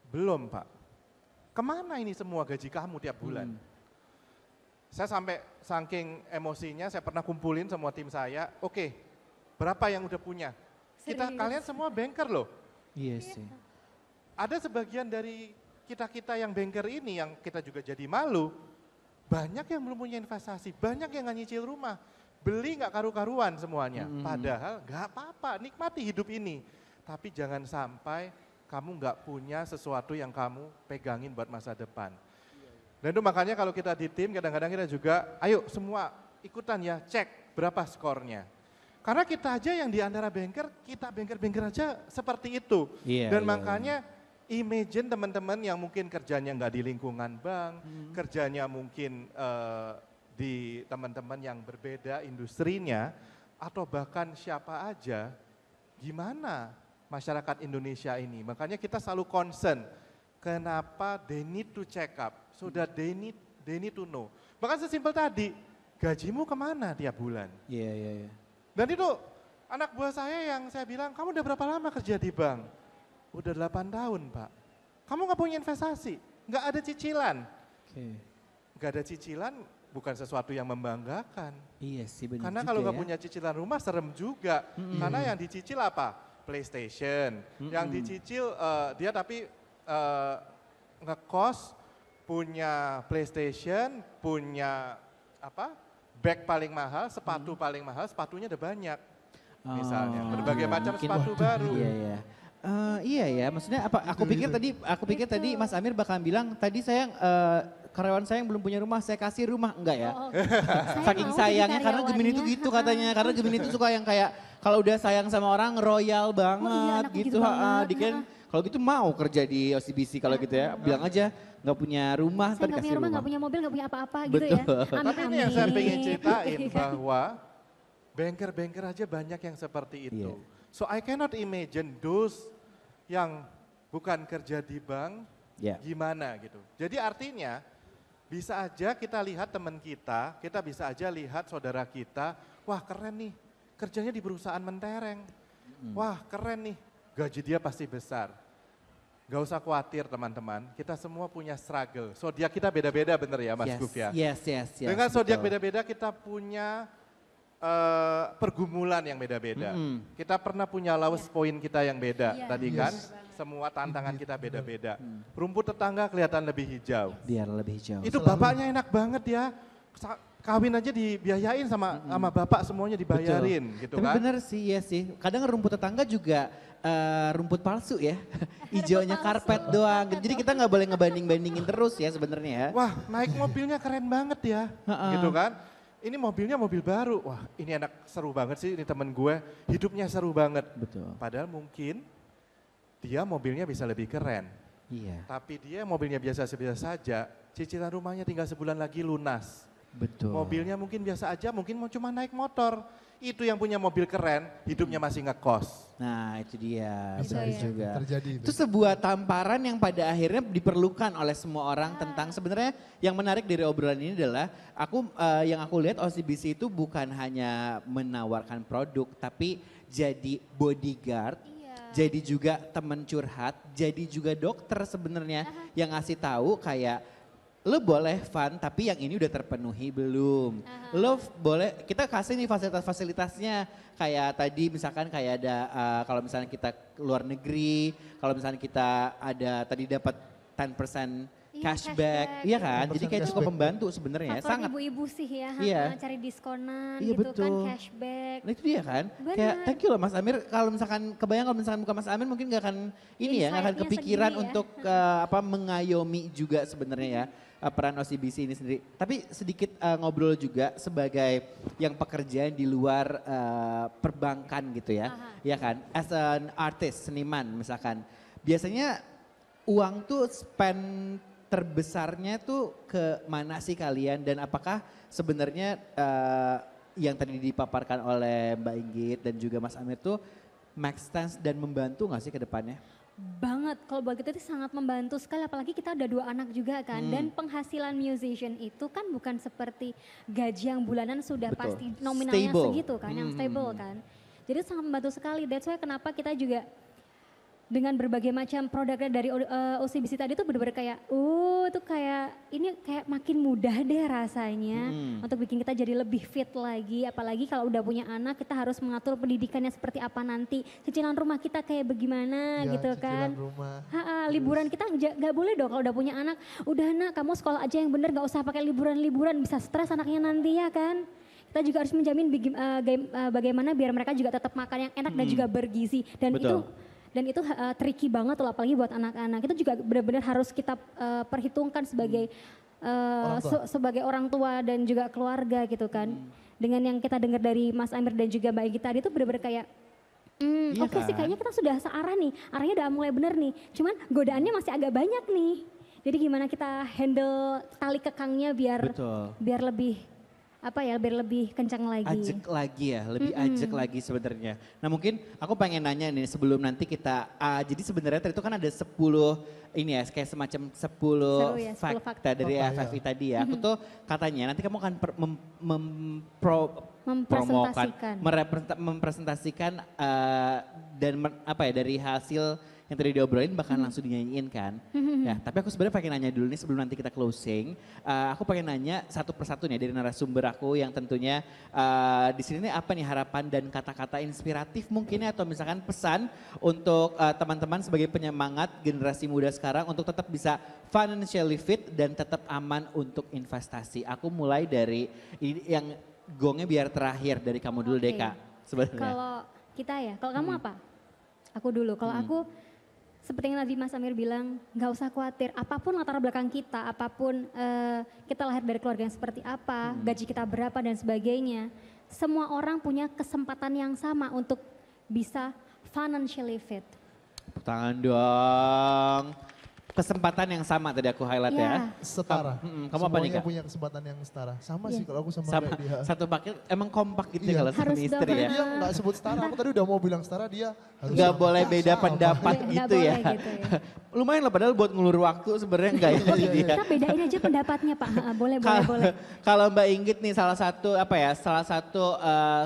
Belum Pak, kemana ini semua gaji kamu tiap bulan? Saya sampai saking emosinya, saya pernah kumpulin semua tim saya, oke, berapa yang udah punya? Kalian semua banker loh. Iya sih. ada sebagian dari kita-kita yang banker ini yang kita juga jadi malu, banyak yang belum punya investasi, banyak yang nggak nyicil rumah, beli nggak karu-karuan semuanya. Padahal nggak apa-apa, nikmati hidup ini. Tapi jangan sampai kamu nggak punya sesuatu yang kamu pegangin buat masa depan. Dan itu makanya kalau kita di tim kadang-kadang kita juga, ayo semua ikutan ya, cek berapa skornya. Karena kita aja yang di antara banker, kita banker-banker aja seperti itu. Dan makanya imagine teman-teman yang mungkin kerjanya nggak di lingkungan bank, kerjanya mungkin di teman-teman yang berbeda industrinya, atau bahkan siapa aja, gimana masyarakat Indonesia ini. Makanya kita selalu concern, kenapa they need to check up, so that they need to know. Bahkan sesimpel tadi, gajimu kemana tiap bulan? Iya. Dan itu anak buah saya yang saya bilang, kamu udah berapa lama kerja di bank? Udah 8 tahun Pak. Kamu nggak punya investasi, nggak ada cicilan. Nggak ada cicilan bukan sesuatu yang membanggakan. Iya sih benar. Karena kalau nggak punya cicilan rumah serem juga. Karena yang dicicil apa? PlayStation. Yang dicicil dia tapi ngekos, punya PlayStation, punya apa? Bag paling mahal, sepatu paling mahal, sepatunya ada banyak. Misalnya berbagai macam sepatu baru. Iya. Iya ya, maksudnya apa? Aku pikir tadi Mas Amir bakal bilang tadi saya karyawan saya yang belum punya rumah, saya kasih rumah, enggak ya? Saking sayangnya karena Gemini itu gitu katanya, karena Gemini itu suka yang kayak kalau udah sayang sama orang royal banget gitu. Dikin kalau gitu mau kerja di OCBC kalau gitu ya, bilang aja nggak punya rumah, Saya tadi nggak kasih punya rumah, rumah. nggak punya mobil, nggak punya apa-apa gitu ya. Tapi ini yang saya pengen ceritain bahwa banker-banker aja banyak yang seperti itu. So I cannot imagine those yang bukan kerja di bank gimana gitu. Jadi artinya bisa aja kita lihat teman kita bisa aja lihat saudara kita, wah keren nih kerjanya di perusahaan mentereng. Wah keren nih gaji dia pasti besar. Gak usah khawatir teman-teman, kita semua punya struggle. Zodiak kita beda-beda bener ya Mas Guf ya. Yes. Dengan zodiak beda-beda kita punya pergumulan yang beda-beda. Kita pernah punya lowest point kita yang beda tadi kan. Semua tantangan kita beda-beda. Rumput tetangga kelihatan lebih hijau. Biar lebih hijau. Itu bapaknya enak banget ya. Kawin aja dibiayain sama bapak semuanya dibayarin gitu Tapi kan. bener sih, ya sih. Kadang rumput tetangga juga rumput palsu ya. Hijaunya karpet doang. Jadi kita nggak boleh ngebanding-bandingin terus ya sebenarnya ya. Wah naik mobilnya keren banget ya. Gitu kan. Ini mobilnya mobil baru. Wah ini enak, seru banget sih ini temen gue. Hidupnya seru banget. Betul. Padahal mungkin dia mobilnya bisa lebih keren. Iya. Tapi dia mobilnya biasa-biasa saja. Cicilan rumahnya tinggal sebulan lagi lunas. Betul. Mobilnya mungkin biasa aja, mungkin mau cuma naik motor. Itu yang punya mobil keren, hidupnya masih ngekos. Nah itu dia, Itu benar ya. juga. Terjadi Itu sebuah tamparan yang pada akhirnya diperlukan oleh semua orang tentang sebenarnya yang menarik dari obrolan ini adalah yang aku lihat OCBC itu bukan hanya menawarkan produk tapi jadi bodyguard, jadi juga teman curhat, jadi juga dokter sebenarnya yang ngasih tahu kayak lo boleh fun tapi yang ini udah terpenuhi belum. Lo boleh, kita kasih nih fasilitas-fasilitasnya kayak tadi misalkan kayak ada kalau misalnya kita luar negeri, kalau misalnya kita ada tadi dapat 10% cashback, iya kan? Jadi kayak cukup membantu sebenarnya. Faktor ibu-ibu sih ya, cari diskonan Iya, gitu kan, betul. cashback. Nah itu dia kan, Benar. kayak thank you loh Mas Amir, kalau misalkan bukan Mas Amir mungkin gak akan ini ya, gak akan Insight-nya kepikiran sendiri ya. untuk mengayomi juga sebenarnya ya peran OCBC ini sendiri. Tapi sedikit ngobrol juga sebagai yang pekerjaan di luar perbankan gitu ya, ya kan, as an artist, seniman misalkan. Biasanya uang tuh spend terbesarnya tuh ke mana sih kalian dan apakah sebenarnya yang tadi dipaparkan oleh Mbak Inggit dan juga Mas Amir tuh make sense dan membantu gak sih ke depannya? Banget, kalau buat kita itu sangat membantu sekali, apalagi kita ada 2 anak juga kan. Dan penghasilan musician itu kan bukan seperti gaji yang bulanan sudah Betul. pasti nominalnya Stable. segitu kan, yang stable kan. Jadi sangat membantu sekali, that's why kenapa kita juga dengan berbagai macam produknya dari OCBC tadi tuh bener-bener kayak, tuh kayak ini kayak makin mudah deh rasanya untuk bikin kita jadi lebih fit lagi. Apalagi kalau udah punya anak kita harus mengatur pendidikannya seperti apa nanti, cicilan rumah kita kayak bagaimana Ya, gitu cicilan kan. rumah. Liburan kita nggak boleh dong kalau udah punya anak, udah nak kamu sekolah aja yang bener, nggak usah pakai liburan-liburan, bisa stres anaknya nanti ya kan. Kita juga harus menjamin bagaimana biar mereka juga tetap makan yang enak dan juga bergizi. Betul. Dan itu tricky banget loh, apalagi buat anak-anak. Itu juga benar-benar harus kita perhitungkan sebagai sebagai orang tua dan juga keluarga gitu kan. Dengan yang kita dengar dari Mas Amir dan juga Mbak Egy tadi itu benar-benar kayak Iya oke sih, kan? kayaknya kita sudah searah nih, arahnya udah mulai bener nih. Cuman godaannya masih agak banyak nih. Jadi gimana kita handle tali kekangnya biar Betul. lebih biar lebih kencang lagi. Ajak lagi ya, lebih ajak lagi sebenarnya. Nah mungkin aku pengen nanya nih sebelum nanti kita, jadi sebenarnya tadi itu kan ada 10 ini ya kayak semacam 10 Seru ya, 10 fakta fakta. dari Fakta, FFI tadi ya. Aku tuh katanya nanti kamu akan mempresentasikan dan dari hasil yang tadi diobrolin bakal langsung dinyanyiin kan. Ya, tapi aku sebenarnya pengen nanya dulu nih sebelum nanti kita closing. Aku pengen nanya satu persatu nih dari narasumber aku yang tentunya di sini nih apa nih harapan dan kata-kata inspiratif mungkin ya, atau misalkan pesan untuk teman-teman sebagai penyemangat generasi muda sekarang untuk tetap bisa financially fit dan tetap aman untuk investasi. Aku mulai dari ini yang gongnya biar terakhir dari kamu dulu deh Oke. Kak sebenarnya. Kalau kita ya, kalau kamu apa? Aku dulu, kalau aku seperti yang tadi Mas Amir bilang, nggak usah khawatir, apapun latar belakang kita, apapun kita lahir dari keluarga yang seperti apa, gaji kita berapa dan sebagainya, semua orang punya kesempatan yang sama untuk bisa financially fit. Tepuk tangan dong. Kesempatan yang sama tadi aku highlight ya. Setara. Kamu apa nih Semuanya Kak? punya kesempatan yang setara. Sama Iya. sih kalau aku sama, Sama kayak dia. satu paket emang kompak gitu Iya. ya kalau Harus suami istri dong, ya. Dia nggak sebut setara, aku tadi udah mau bilang setara, dia harus Nggak sama. boleh beda Sama. pendapat Nggak gitu ya. boleh gitu ya. Lumayan lah padahal buat ngulur waktu sebenarnya enggak ya Oke, dia. kita bedain aja pendapatnya Pak. Boleh. Kalau Mbak Inggit nih salah satu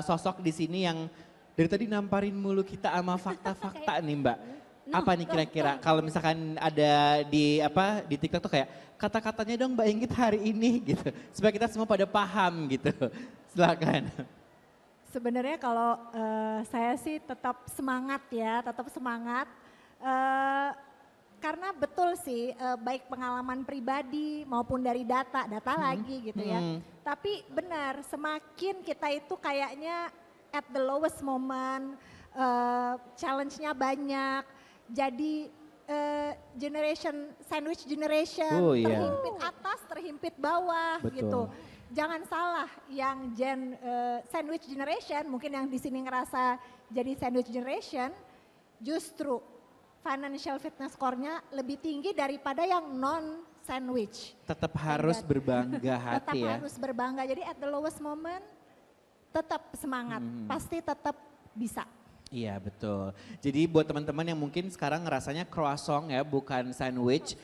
sosok di sini yang dari tadi namparin mulu kita sama fakta-fakta nih Mbak. Apa nih kira-kira kalau misalkan ada di TikTok tuh kayak kata-katanya dong Mbak Inggit hari ini gitu. Supaya kita semua pada paham gitu. Silakan. Sebenarnya kalau saya sih tetap semangat ya, tetap semangat. Karena betul sih baik pengalaman pribadi maupun dari data lagi gitu ya. Tapi benar semakin kita itu kayaknya at the lowest moment, challenge-nya banyak. Jadi sandwich generation, Oh, iya. terhimpit atas, terhimpit bawah Betul. gitu. Jangan salah yang sandwich generation, mungkin yang di sini ngerasa jadi sandwich generation, justru financial fitness score-nya lebih tinggi daripada yang non sandwich. Tetap harus berbangga Tetap hati ya. harus berbangga. Jadi at the lowest moment tetap semangat, pasti tetap bisa. Iya betul. Jadi buat teman-teman yang mungkin sekarang ngerasanya croissant ya bukan sandwich.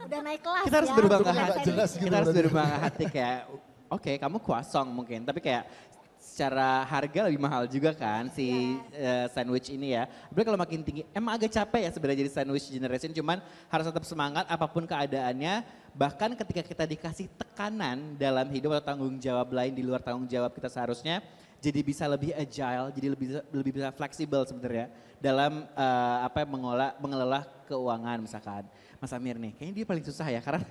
Udah naik kelas Kita harus ya. berbangga bukan hati. Nggak jelas gitu Kita harus berarti. berbangga hati kayak oke kamu croissant mungkin. Tapi kayak secara harga lebih mahal juga kan si sandwich ini ya. Tapi kalau makin tinggi emang agak capek ya sebenarnya jadi sandwich generation. Cuman harus tetap semangat apapun keadaannya. Bahkan ketika kita dikasih tekanan dalam hidup atau tanggung jawab lain di luar tanggung jawab kita seharusnya jadi bisa lebih agile, jadi lebih bisa fleksibel sebenarnya dalam mengelola keuangan misalkan. Mas Amir nih, kayaknya dia paling susah ya karena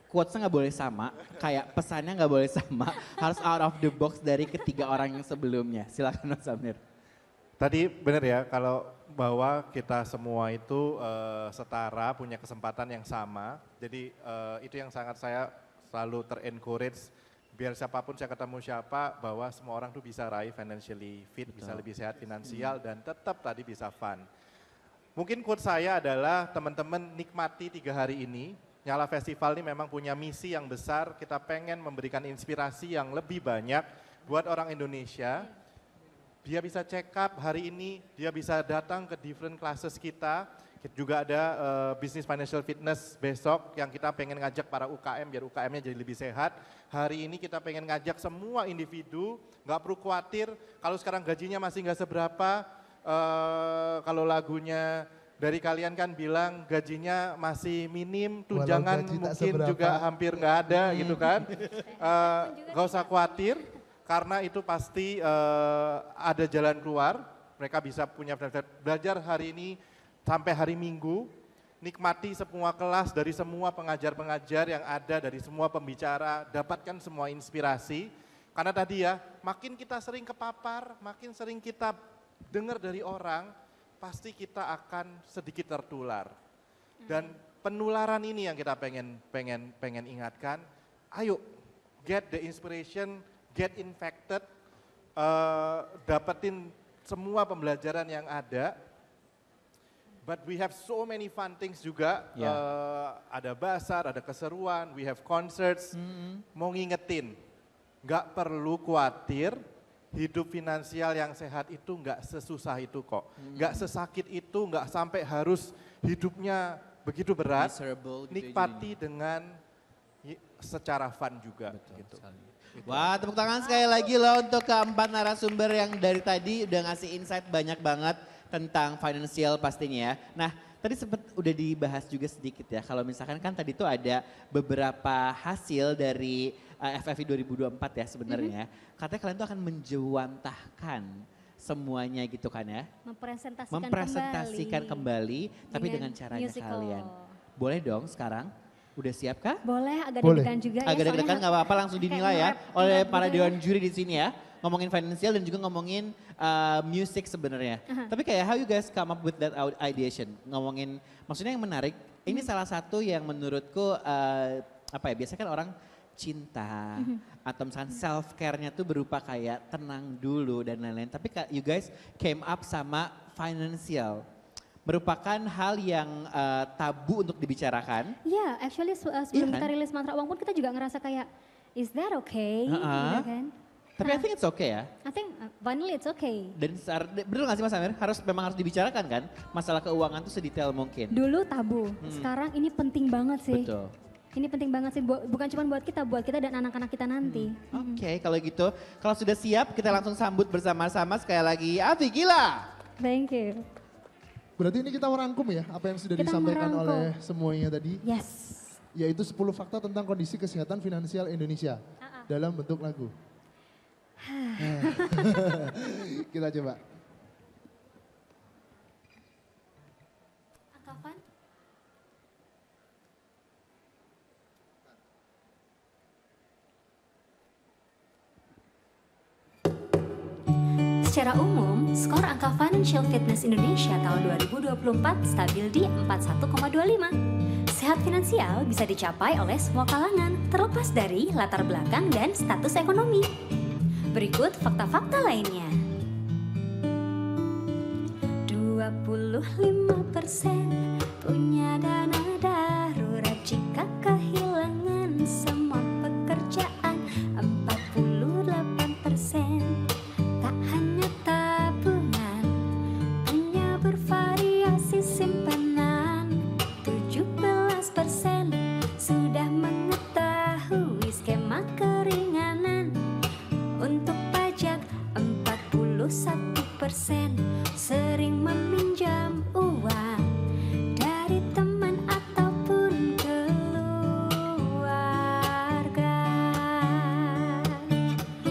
quotes-nya nggak boleh sama, kayak pesannya nggak boleh sama, harus out of the box dari ketiga orang yang sebelumnya. Silakan Mas Amir. Tadi benar ya kalau bahwa kita semua itu setara, punya kesempatan yang sama. Jadi itu yang sangat saya selalu ter-encourage. Biar siapapun saya ketemu siapa, bahwa semua orang tuh bisa raih financially fit, bisa lebih sehat finansial dan tetap tadi bisa fun. Mungkin quote saya adalah teman-teman nikmati 3 hari ini. Nyala Festival ini memang punya misi yang besar, kita pengen memberikan inspirasi yang lebih banyak buat orang Indonesia. Dia bisa check up hari ini, dia bisa datang ke different classes kita. Juga ada Business Financial Fitness besok yang kita pengen ngajak para UKM biar UKM-nya jadi lebih sehat. Hari ini kita pengen ngajak semua individu, nggak perlu khawatir kalau sekarang gajinya masih nggak seberapa, kalau lagunya dari kalian kan bilang gajinya masih minim, Walau tunjangan gaji tak mungkin seberapa. juga hampir nggak ada gitu kan. Gak usah khawatir karena itu pasti ada jalan keluar. Mereka bisa punya belajar hari ini sampai hari Minggu. Nikmati semua kelas dari semua pengajar-pengajar yang ada, dari semua pembicara, dapatkan semua inspirasi. Karena tadi ya, makin kita sering kepapar, makin sering kita dengar dari orang, pasti kita akan sedikit tertular. Dan penularan ini yang kita pengen ingatkan. Ayo, get the inspiration, get infected, dapetin semua pembelajaran yang ada. But we have so many fun things juga. Ada basar, ada keseruan, we have concerts. Mau ngingetin, nggak perlu khawatir. Hidup finansial yang sehat itu nggak sesusah itu kok. Nggak sesakit itu, nggak sampai harus hidupnya begitu berat. Miserable gitu ya Nikmati dengan secara fun juga. Gitu. Wah, tepuk tangan sekali lagi loh untuk keempat narasumber yang dari tadi udah ngasih insight banyak banget tentang financial pastinya ya. Nah, tadi sempat udah dibahas juga sedikit ya. Kalau misalkan kan tadi tuh ada beberapa hasil dari FFI 2024 ya sebenarnya. Katanya kalian tuh akan menjewantahkan semuanya gitu kan ya. Mempresentasikan kembali tapi dengan caranya musical. kalian. Boleh dong sekarang? Udah siap kah? Boleh, agak Boleh. deg-degan juga ya. Agak soalnya deg-degan nggak apa-apa langsung kayak dinilai ya nge-rap oleh gitu para ya. dewan juri di sini ya. Ngomongin financial dan juga ngomongin music sebenarnya. Tapi kayak how you guys come up with that ideation? Ngomongin, maksudnya yang menarik, ini salah satu yang menurutku apa ya, biasanya kan orang cinta atau misalkan self care-nya tuh berupa kayak tenang dulu dan lain-lain. Tapi you guys came up sama financial. Merupakan hal yang tabu untuk dibicarakan. Iya, actually sebelum Iya kan? kita rilis mantra uang pun kita juga ngerasa kayak, is that okay? Gitu kan. Tapi I think it's okay ya. I think finally it's okay. Dan betul gak sih Mas Amir? Memang harus dibicarakan kan? Masalah keuangan tuh sedetail mungkin. Dulu tabu, sekarang ini penting banget sih. Betul. Ini penting banget sih, bukan cuma buat kita dan anak-anak kita nanti. Oke, kalau gitu, kalau sudah siap kita langsung sambut bersama-sama sekali lagi Avi Gila. Thank you. Berarti ini kita merangkum ya apa yang sudah Kita disampaikan merangkum. oleh semuanya tadi. Yes. Yaitu 10 fakta tentang kondisi kesehatan finansial Indonesia dalam bentuk lagu. Kita coba. Angkapan? Secara umum, skor angka Financial Fitness Indonesia tahun 2024 stabil di 41,25. Sehat finansial bisa dicapai oleh semua kalangan, terlepas dari latar belakang dan status ekonomi. Berikut fakta-fakta lainnya. 25% punya dana darurat jika kehilangan semua pekerjaan. 48% tak hanya tabungan, hanya bervariasi simpanan. 17% sudah mengetahui skema keringanan. Untuk pajak 41% sering meminjam uang dari teman ataupun keluarga.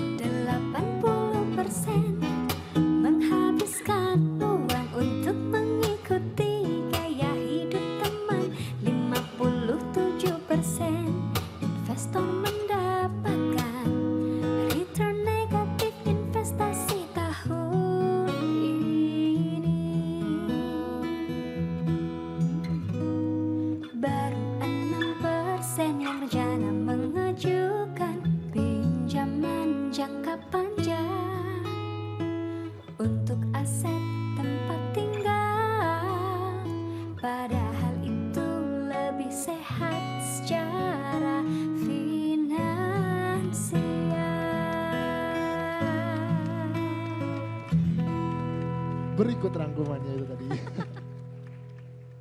80% menghabiskan uang untuk mengikuti gaya hidup teman. 57% investor mendapatkan return negatif investasi tahun ini. Baru 6% yang rencana mengajukan pinjaman jangka panjang untuk aset tempat tinggal. Padahal itu lebih sehat secara finansial. Berikut rangkumannya itu tadi.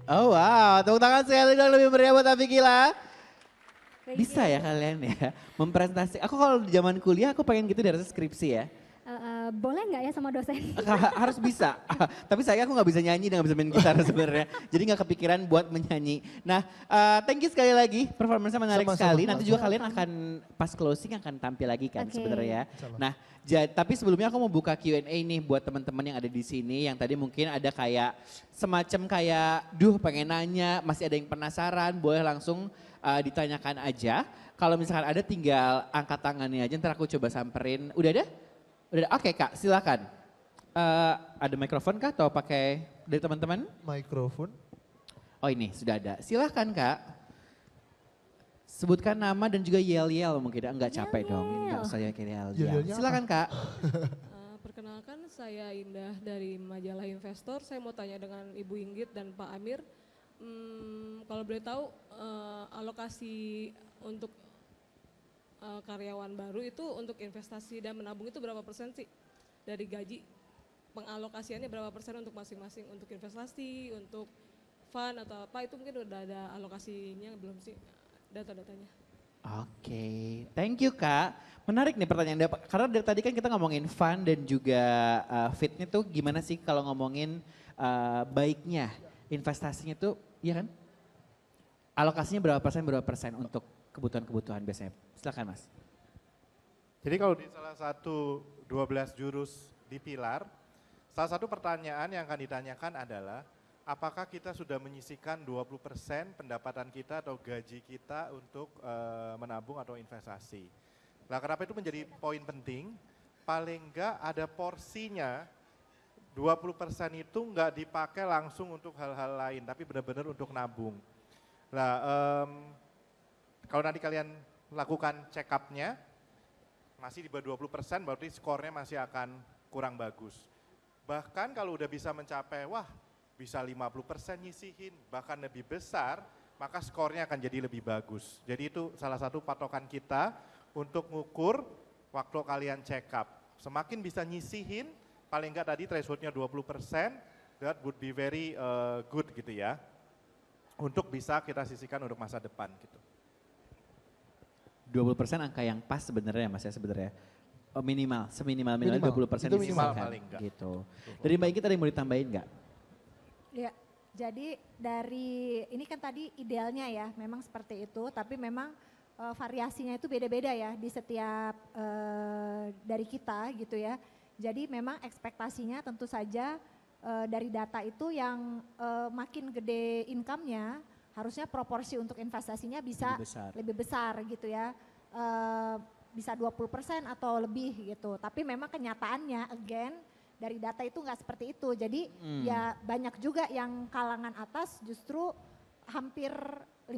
Oh wow, tepuk tangan sekali dong lebih meriah buat Avi Gila. Bisa ya kalian ya mempresentasi. Aku kalau di zaman kuliah aku pengen gitu dari skripsi ya. Boleh nggak ya sama dosen? Harus bisa. Tapi aku nggak bisa nyanyi dan nggak bisa main gitar sebenarnya. Jadi nggak kepikiran buat menyanyi. Nah, thank you sekali lagi. Performance-nya menarik Sama-sama. sekali. Nanti juga kalian akan pas closing akan tampil lagi kan Oke. sebenarnya. Sama. Nah, tapi sebelumnya aku mau buka Q&A nih buat teman-teman yang ada di sini. Yang tadi mungkin ada kayak semacam kayak, pengen nanya, masih ada yang penasaran, boleh langsung ditanyakan aja. Kalau misalkan ada tinggal angkat tangannya aja, ntar aku coba samperin. Udah ada? Udah ada? Oke Kak, silakan. Ada mikrofon kah atau pakai dari teman-teman? Mikrofon. Oh ini sudah ada. Silakan Kak. Sebutkan nama dan juga yel-yel mungkin. Enggak capek dong. Enggak usah kayak yel-yel. Yel-yelnya Silakan Kak. Perkenalkan, saya Indah dari majalah Investor. Saya mau tanya dengan Ibu Inggit dan Pak Amir. Kalau boleh tahu alokasi untuk karyawan baru itu untuk investasi dan menabung itu berapa persen sih dari gaji? Pengalokasiannya berapa persen untuk masing-masing, untuk investasi, untuk fund atau apa, itu mungkin udah ada alokasinya belum sih data-datanya? Oke, thank you Kak. Menarik nih pertanyaan Anda, karena dari tadi kan kita ngomongin fun dan juga fitnya tuh gimana sih kalau ngomongin baiknya investasinya tuh, iya kan? Alokasinya berapa persen untuk kebutuhan-kebutuhan biasanya? Silakan Mas. Jadi kalau di salah satu 12 jurus di pilar, salah satu pertanyaan yang akan ditanyakan adalah apakah kita sudah menyisihkan 20% pendapatan kita atau gaji kita untuk menabung atau investasi. Nah, kenapa itu menjadi poin penting? Paling enggak ada porsinya 20% itu enggak dipakai langsung untuk hal-hal lain, tapi benar-benar untuk nabung. Nah, kalau nanti kalian lakukan check up-nya, masih di bawah 20%, berarti skornya masih akan kurang bagus. Bahkan kalau udah bisa mencapai, bisa 50% nyisihin, bahkan lebih besar, maka skornya akan jadi lebih bagus. Jadi itu salah satu patokan kita untuk ngukur waktu kalian check up. Semakin bisa nyisihin, paling enggak tadi thresholdnya 20%, that would be very good gitu ya. Untuk bisa kita sisihkan untuk masa depan gitu. 20% angka yang pas sebenarnya Mas ya sebenarnya. Minimal, seminimal 20% Itu minimal disisihkan, paling enggak. gitu. Dari Mbak Inggit ada yang mau ditambahin nggak? Ya, jadi dari ini kan tadi idealnya ya, memang seperti itu, tapi memang variasinya itu beda-beda ya di setiap dari kita gitu ya. Jadi memang ekspektasinya tentu saja dari data itu yang makin gede income-nya, harusnya proporsi untuk investasinya bisa lebih besar gitu ya. Bisa 20% atau lebih gitu. Tapi memang kenyataannya again dari data itu nggak seperti itu. Jadi ya banyak juga yang kalangan atas justru hampir 5%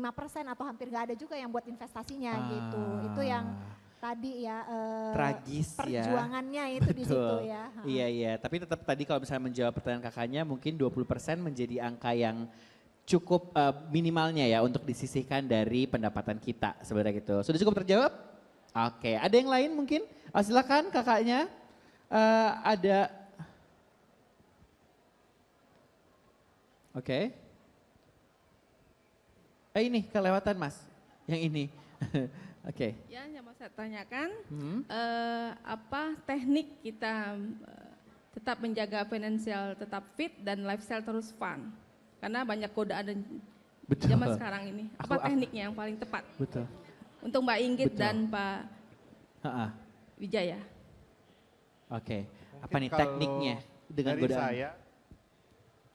atau hampir nggak ada juga yang buat investasinya gitu. Itu yang tadi ya Tragis ya. perjuangannya itu di situ ya. Iya, iya. Tapi tetap tadi kalau misalnya menjawab pertanyaan kakaknya mungkin 20% menjadi angka yang cukup minimalnya ya untuk disisihkan dari pendapatan kita sebenarnya gitu. Sudah cukup terjawab? Oke, ada yang lain mungkin? Silakan kakaknya. Ada. Oke. Ini kelewatan Mas, yang ini. Oke. Ya, yang mau saya tanyakan, apa teknik kita tetap menjaga finansial tetap fit dan lifestyle terus fun? Karena banyak godaan zaman sekarang ini. Apa tekniknya yang paling tepat? Betul. Untuk Mbak Inggit dan Pak Wijaya. Oke. Mungkin Apa nih kalau tekniknya dengan dari godaan? saya,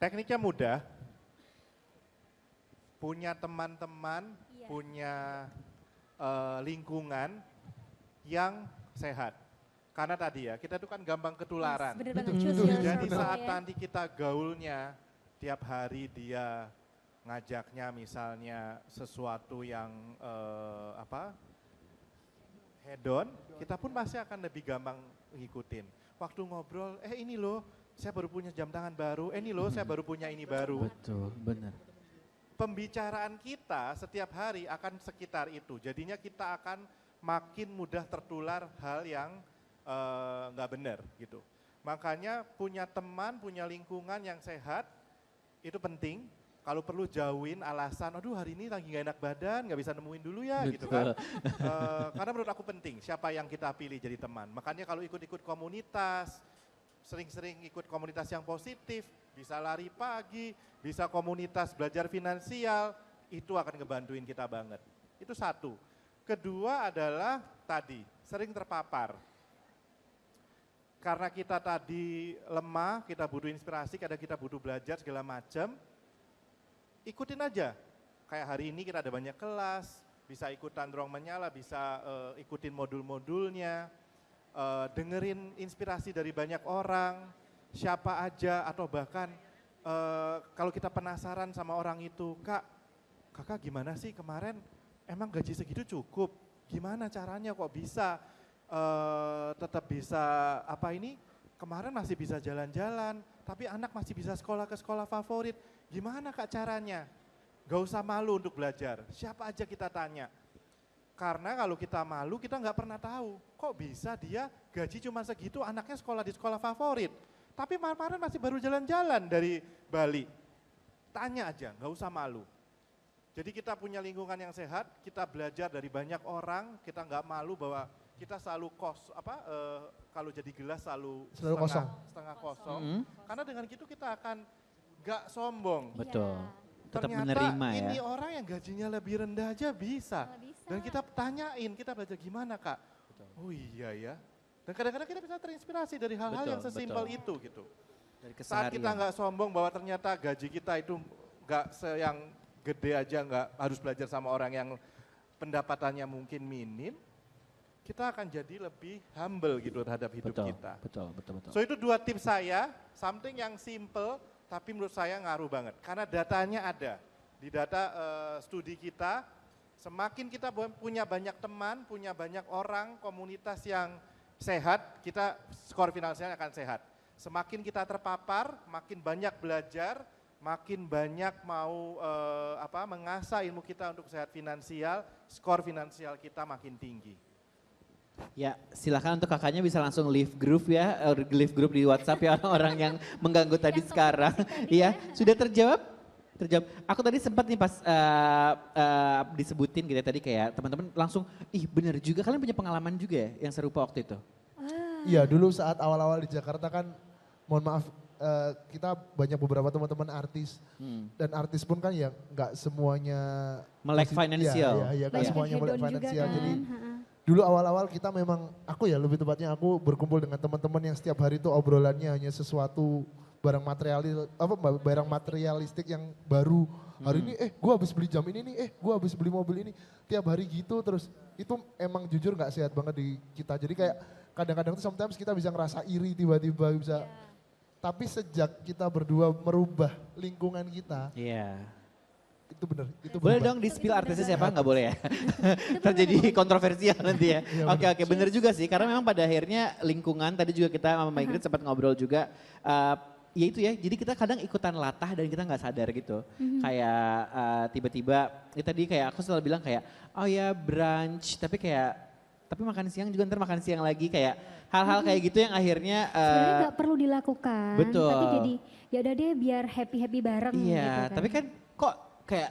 tekniknya mudah. Punya teman-teman, punya lingkungan yang sehat. Karena tadi ya, kita itu kan gampang ketularan. Bener banget, choose your Jadi circle saat ya. nanti kita gaulnya, tiap hari dia ngajaknya misalnya sesuatu yang hedon, kita pun pasti akan lebih gampang ngikutin. Waktu ngobrol, ini loh saya baru punya jam tangan baru, ini loh saya baru punya ini baru. Betul, benar. Pembicaraan kita setiap hari akan sekitar itu, jadinya kita akan makin mudah tertular hal yang nggak benar gitu. Makanya punya teman, punya lingkungan yang sehat, itu penting. kalau perlu jauhin alasan, aduh hari ini lagi gak enak badan, gak bisa nemuin dulu ya gitu kan. Karena menurut aku penting siapa yang kita pilih jadi teman. Makanya kalau ikut-ikut komunitas, sering-sering ikut komunitas yang positif, bisa lari pagi, bisa komunitas belajar finansial, itu akan ngebantuin kita banget. Itu satu. Kedua adalah tadi, sering terpapar. Karena kita tadi lemah, kita butuh inspirasi, kadang kita butuh belajar segala macam, ikutin aja. Kayak hari ini kita ada banyak kelas, bisa ikutan Ruang Menyala, bisa ikutin modul-modulnya, dengerin inspirasi dari banyak orang, siapa aja, atau bahkan kalau kita penasaran sama orang itu, kakak gimana sih kemarin emang gaji segitu cukup? Gimana caranya kok bisa tetap bisa kemarin masih bisa jalan-jalan, tapi anak masih bisa sekolah ke sekolah favorit. Gimana Kak caranya? Gak usah malu untuk belajar, siapa aja kita tanya. Karena kalau kita malu kita nggak pernah tahu, kok bisa dia gaji cuma segitu anaknya sekolah di sekolah favorit. Tapi kemarin masih baru jalan-jalan dari Bali. Tanya aja, nggak usah malu. Jadi kita punya lingkungan yang sehat, kita belajar dari banyak orang, kita nggak malu bahwa kita selalu kalau jadi gelas selalu setengah kosong. Karena dengan gitu kita akan nggak sombong. Betul. Tetap Ternyata menerima ya. ini orang yang gajinya lebih rendah aja bisa. Dan kita tanyain, kita belajar gimana Kak? Betul. Oh iya ya. Dan kadang-kadang kita bisa terinspirasi dari hal-hal yang sesimpel itu gitu. Dari Saat kita nggak sombong bahwa ternyata gaji kita itu nggak yang gede aja, nggak harus belajar sama orang yang pendapatannya mungkin minim, kita akan jadi lebih humble gitu terhadap hidup kita. Betul. So itu 2 tips saya, something yang simple tapi menurut saya ngaruh banget. Karena datanya ada, di data studi kita, semakin kita punya banyak teman, punya banyak orang, komunitas yang sehat, kita skor finansial akan sehat. Semakin kita terpapar, makin banyak belajar, makin banyak mau mengasah ilmu kita untuk sehat finansial, skor finansial kita makin tinggi. Ya, silakan untuk kakaknya bisa langsung leave group ya, leave group di WhatsApp ya orang-orang yang mengganggu tadi sekarang. Iya, sudah terjawab? Terjawab. Aku tadi sempat nih pas disebutin gitu ya, tadi kayak teman-teman langsung, ih bener juga, kalian punya pengalaman juga ya yang serupa waktu itu? Iya, dulu saat awal-awal di Jakarta kan, mohon maaf, kita banyak beberapa teman-teman artis dan artis pun kan ya nggak semuanya Melek financial. Iya, nggak semuanya melek financial. Kan. Jadi dulu awal-awal kita memang, aku ya lebih tepatnya aku berkumpul dengan teman-teman yang setiap hari itu obrolannya hanya sesuatu barang materialistik yang baru. Hari ini gue habis beli jam ini nih, gue habis beli mobil ini. Tiap hari gitu terus, itu emang jujur nggak sehat banget di kita. Jadi kayak kadang-kadang tuh sometimes kita bisa ngerasa iri tiba-tiba bisa. Tapi sejak kita berdua merubah lingkungan kita, itu benar. Itu boleh berubah. dong di-spill artisnya siapa? Nggak boleh ya? Terjadi kontroversial nanti ya. Oke, bener juga sih. Karena memang pada akhirnya lingkungan, tadi juga kita sama Mbak Ingrid sempat ngobrol juga. Ya itu ya, jadi kita kadang ikutan latah dan kita nggak sadar gitu. Kayak tiba-tiba, tadi kayak aku selalu bilang kayak, oh ya brunch, tapi makan siang juga ntar makan siang lagi, kayak hal-hal kayak gitu yang akhirnya sebenarnya nggak perlu dilakukan, betul. Tapi jadi ya udah deh biar happy bareng. Iya, gitu kan. tapi kan kok kayak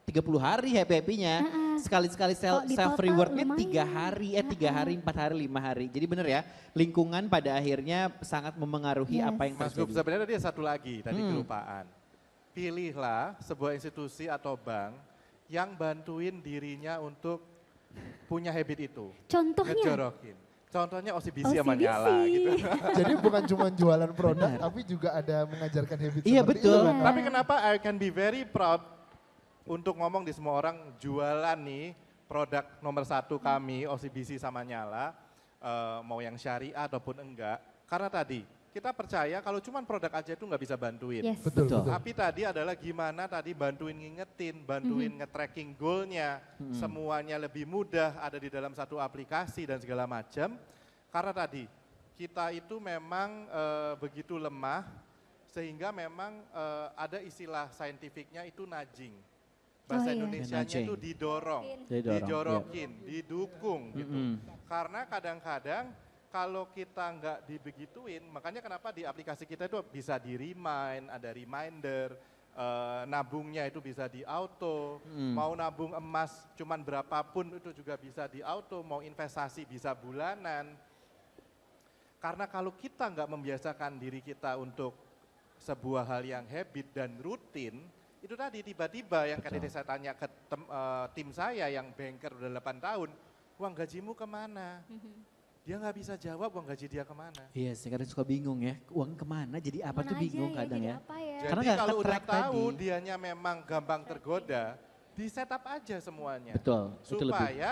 30 hari happy-happynya, sekali-sekali self rewardnya 3 hari, 3 hari, 4 hari, 5 hari. Jadi bener ya, lingkungan pada akhirnya sangat memengaruhi apa yang Mas Gub, terjadi. sebenarnya tadi satu lagi, tadi kelupaan. Pilihlah sebuah institusi atau bank yang bantuin dirinya untuk punya habit itu. Contohnya? Ngejorokin. Contohnya OCBC sama Nyala gitu. Jadi bukan cuma jualan produk, tapi juga ada mengajarkan habit Iya, seperti betul. itu. Kan? Tapi kenapa I can be very proud untuk ngomong di semua orang, jualan nih produk nomor 1 kami OCBC sama Nyala, mau yang syariah ataupun enggak. Karena tadi kita percaya kalau cuma produk aja itu nggak bisa bantuin. Yes. Betul. Tapi tadi adalah gimana tadi bantuin ngingetin, bantuin nge-tracking goalnya, semuanya lebih mudah ada di dalam satu aplikasi dan segala macam. Karena tadi kita itu memang begitu lemah sehingga memang ada istilah saintifiknya itu nudging. Bahasa Indonesianya itu dijorokin, didukung gitu. Karena kadang-kadang kalau kita nggak dibegituin, makanya kenapa di aplikasi kita itu bisa di-remind, ada reminder, nabungnya itu bisa di auto, mau nabung emas cuman berapapun itu juga bisa di auto, mau investasi bisa bulanan. Karena kalau kita nggak membiasakan diri kita untuk sebuah hal yang habit dan rutin, itu tadi tiba-tiba yang tadi saya tanya ke tim saya yang banker udah 8 tahun, uang gajimu kemana? Dia nggak bisa jawab uang gaji dia kemana. Iya sih, kadang suka bingung ya, uang kemana, jadi apa tuh bingung kadang ya. Jadi Karena nggak kalau udah ke-track tahu tadi. dianya memang gampang tergoda, di setup aja semuanya. Betul, itu lebih. Supaya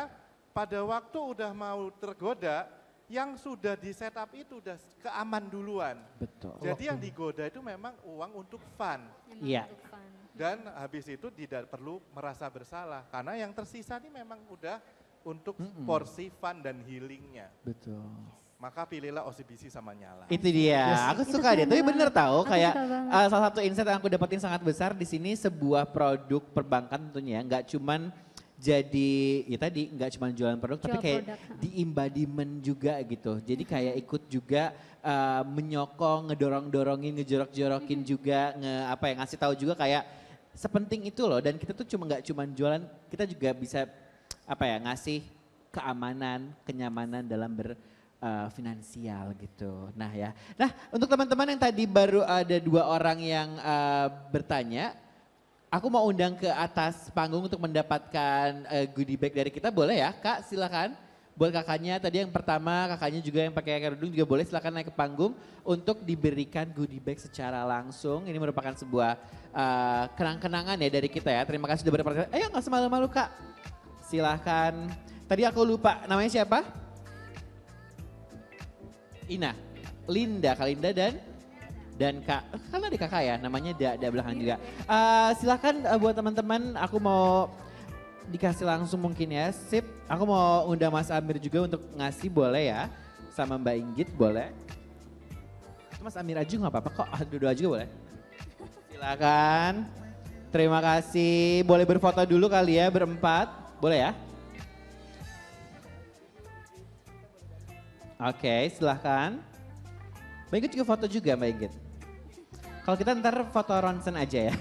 pada waktu udah mau tergoda, yang sudah di setup itu udah keaman duluan. Betul. Jadi yang digoda itu memang uang untuk fun. Iya. Dan habis itu tidak perlu merasa bersalah. Karena yang tersisa ini memang udah untuk porsi fun dan healingnya. Betul. Maka pilihlah OCBC sama Nyala. Itu dia, aku suka dia. Tapi bener tahu Aku kayak suka banget. salah satu insight yang aku dapetin sangat besar di sini sebuah produk perbankan tentunya nggak cuman jadi ya tadi nggak cuman jualan produk tapi Jual kayak produk. di embodiment juga gitu. Jadi kayak ikut juga menyokong, ngedorong-dorongin, ngejorok-jorokin juga, ngasih tahu juga kayak sepenting itu loh. Dan kita tuh nggak cuman jualan, kita juga bisa ngasih keamanan, kenyamanan dalam finansial gitu. Nah ya, untuk teman-teman yang tadi baru ada 2 orang yang bertanya, aku mau undang ke atas panggung untuk mendapatkan goodie bag dari kita, boleh ya Kak, silakan. Buat kakaknya tadi yang pertama, kakaknya juga yang pakai kerudung juga boleh silakan naik ke panggung untuk diberikan goodie bag secara langsung. Ini merupakan sebuah kenang-kenangan ya dari kita ya. Terima kasih sudah berpartisipasi. Ayo nggak semalu-malu Kak, silahkan. Tadi aku lupa namanya siapa? Ina, Linda, Kak Linda dan Kak, kan ada kakak ya, namanya da belakang juga. Silahkan buat teman-teman, aku mau dikasih langsung mungkin ya, sip. Aku mau undang Mas Amir juga untuk ngasih, boleh ya, sama Mbak Inggit boleh. Mas Amir aja nggak apa-apa kok, dua-dua juga boleh. Silakan, terima kasih. Boleh berfoto dulu kali ya, berempat, boleh ya? Oke, silahkan. Mbak Inggit juga foto juga Mbak Inggit. Kalau kita ntar foto ronsen aja ya.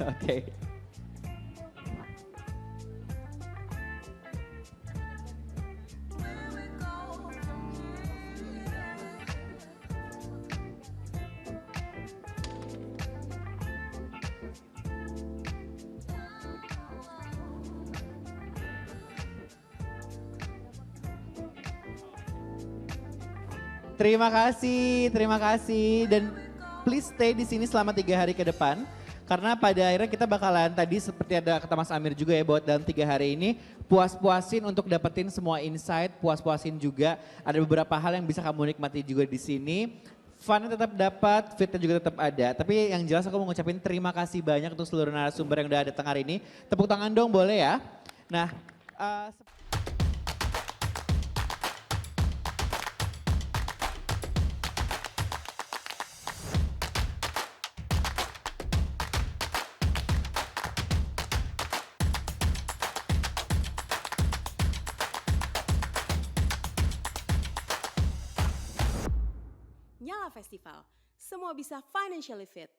Oke. Terima kasih dan please stay di sini selama 3 hari ke depan. Karena pada akhirnya kita bakalan tadi seperti ada kata Mas Amir juga ya bahwa dalam 3 hari ini puas-puasin untuk dapetin semua insight, puas-puasin juga ada beberapa hal yang bisa kamu nikmati juga di sini. Funnya tetap dapat, fitnya juga tetap ada. Tapi yang jelas aku mau ngucapin terima kasih banyak untuk seluruh narasumber yang udah datang hari ini. Tepuk tangan dong boleh ya. Nah, Nyala Festival, semua bisa financially fit.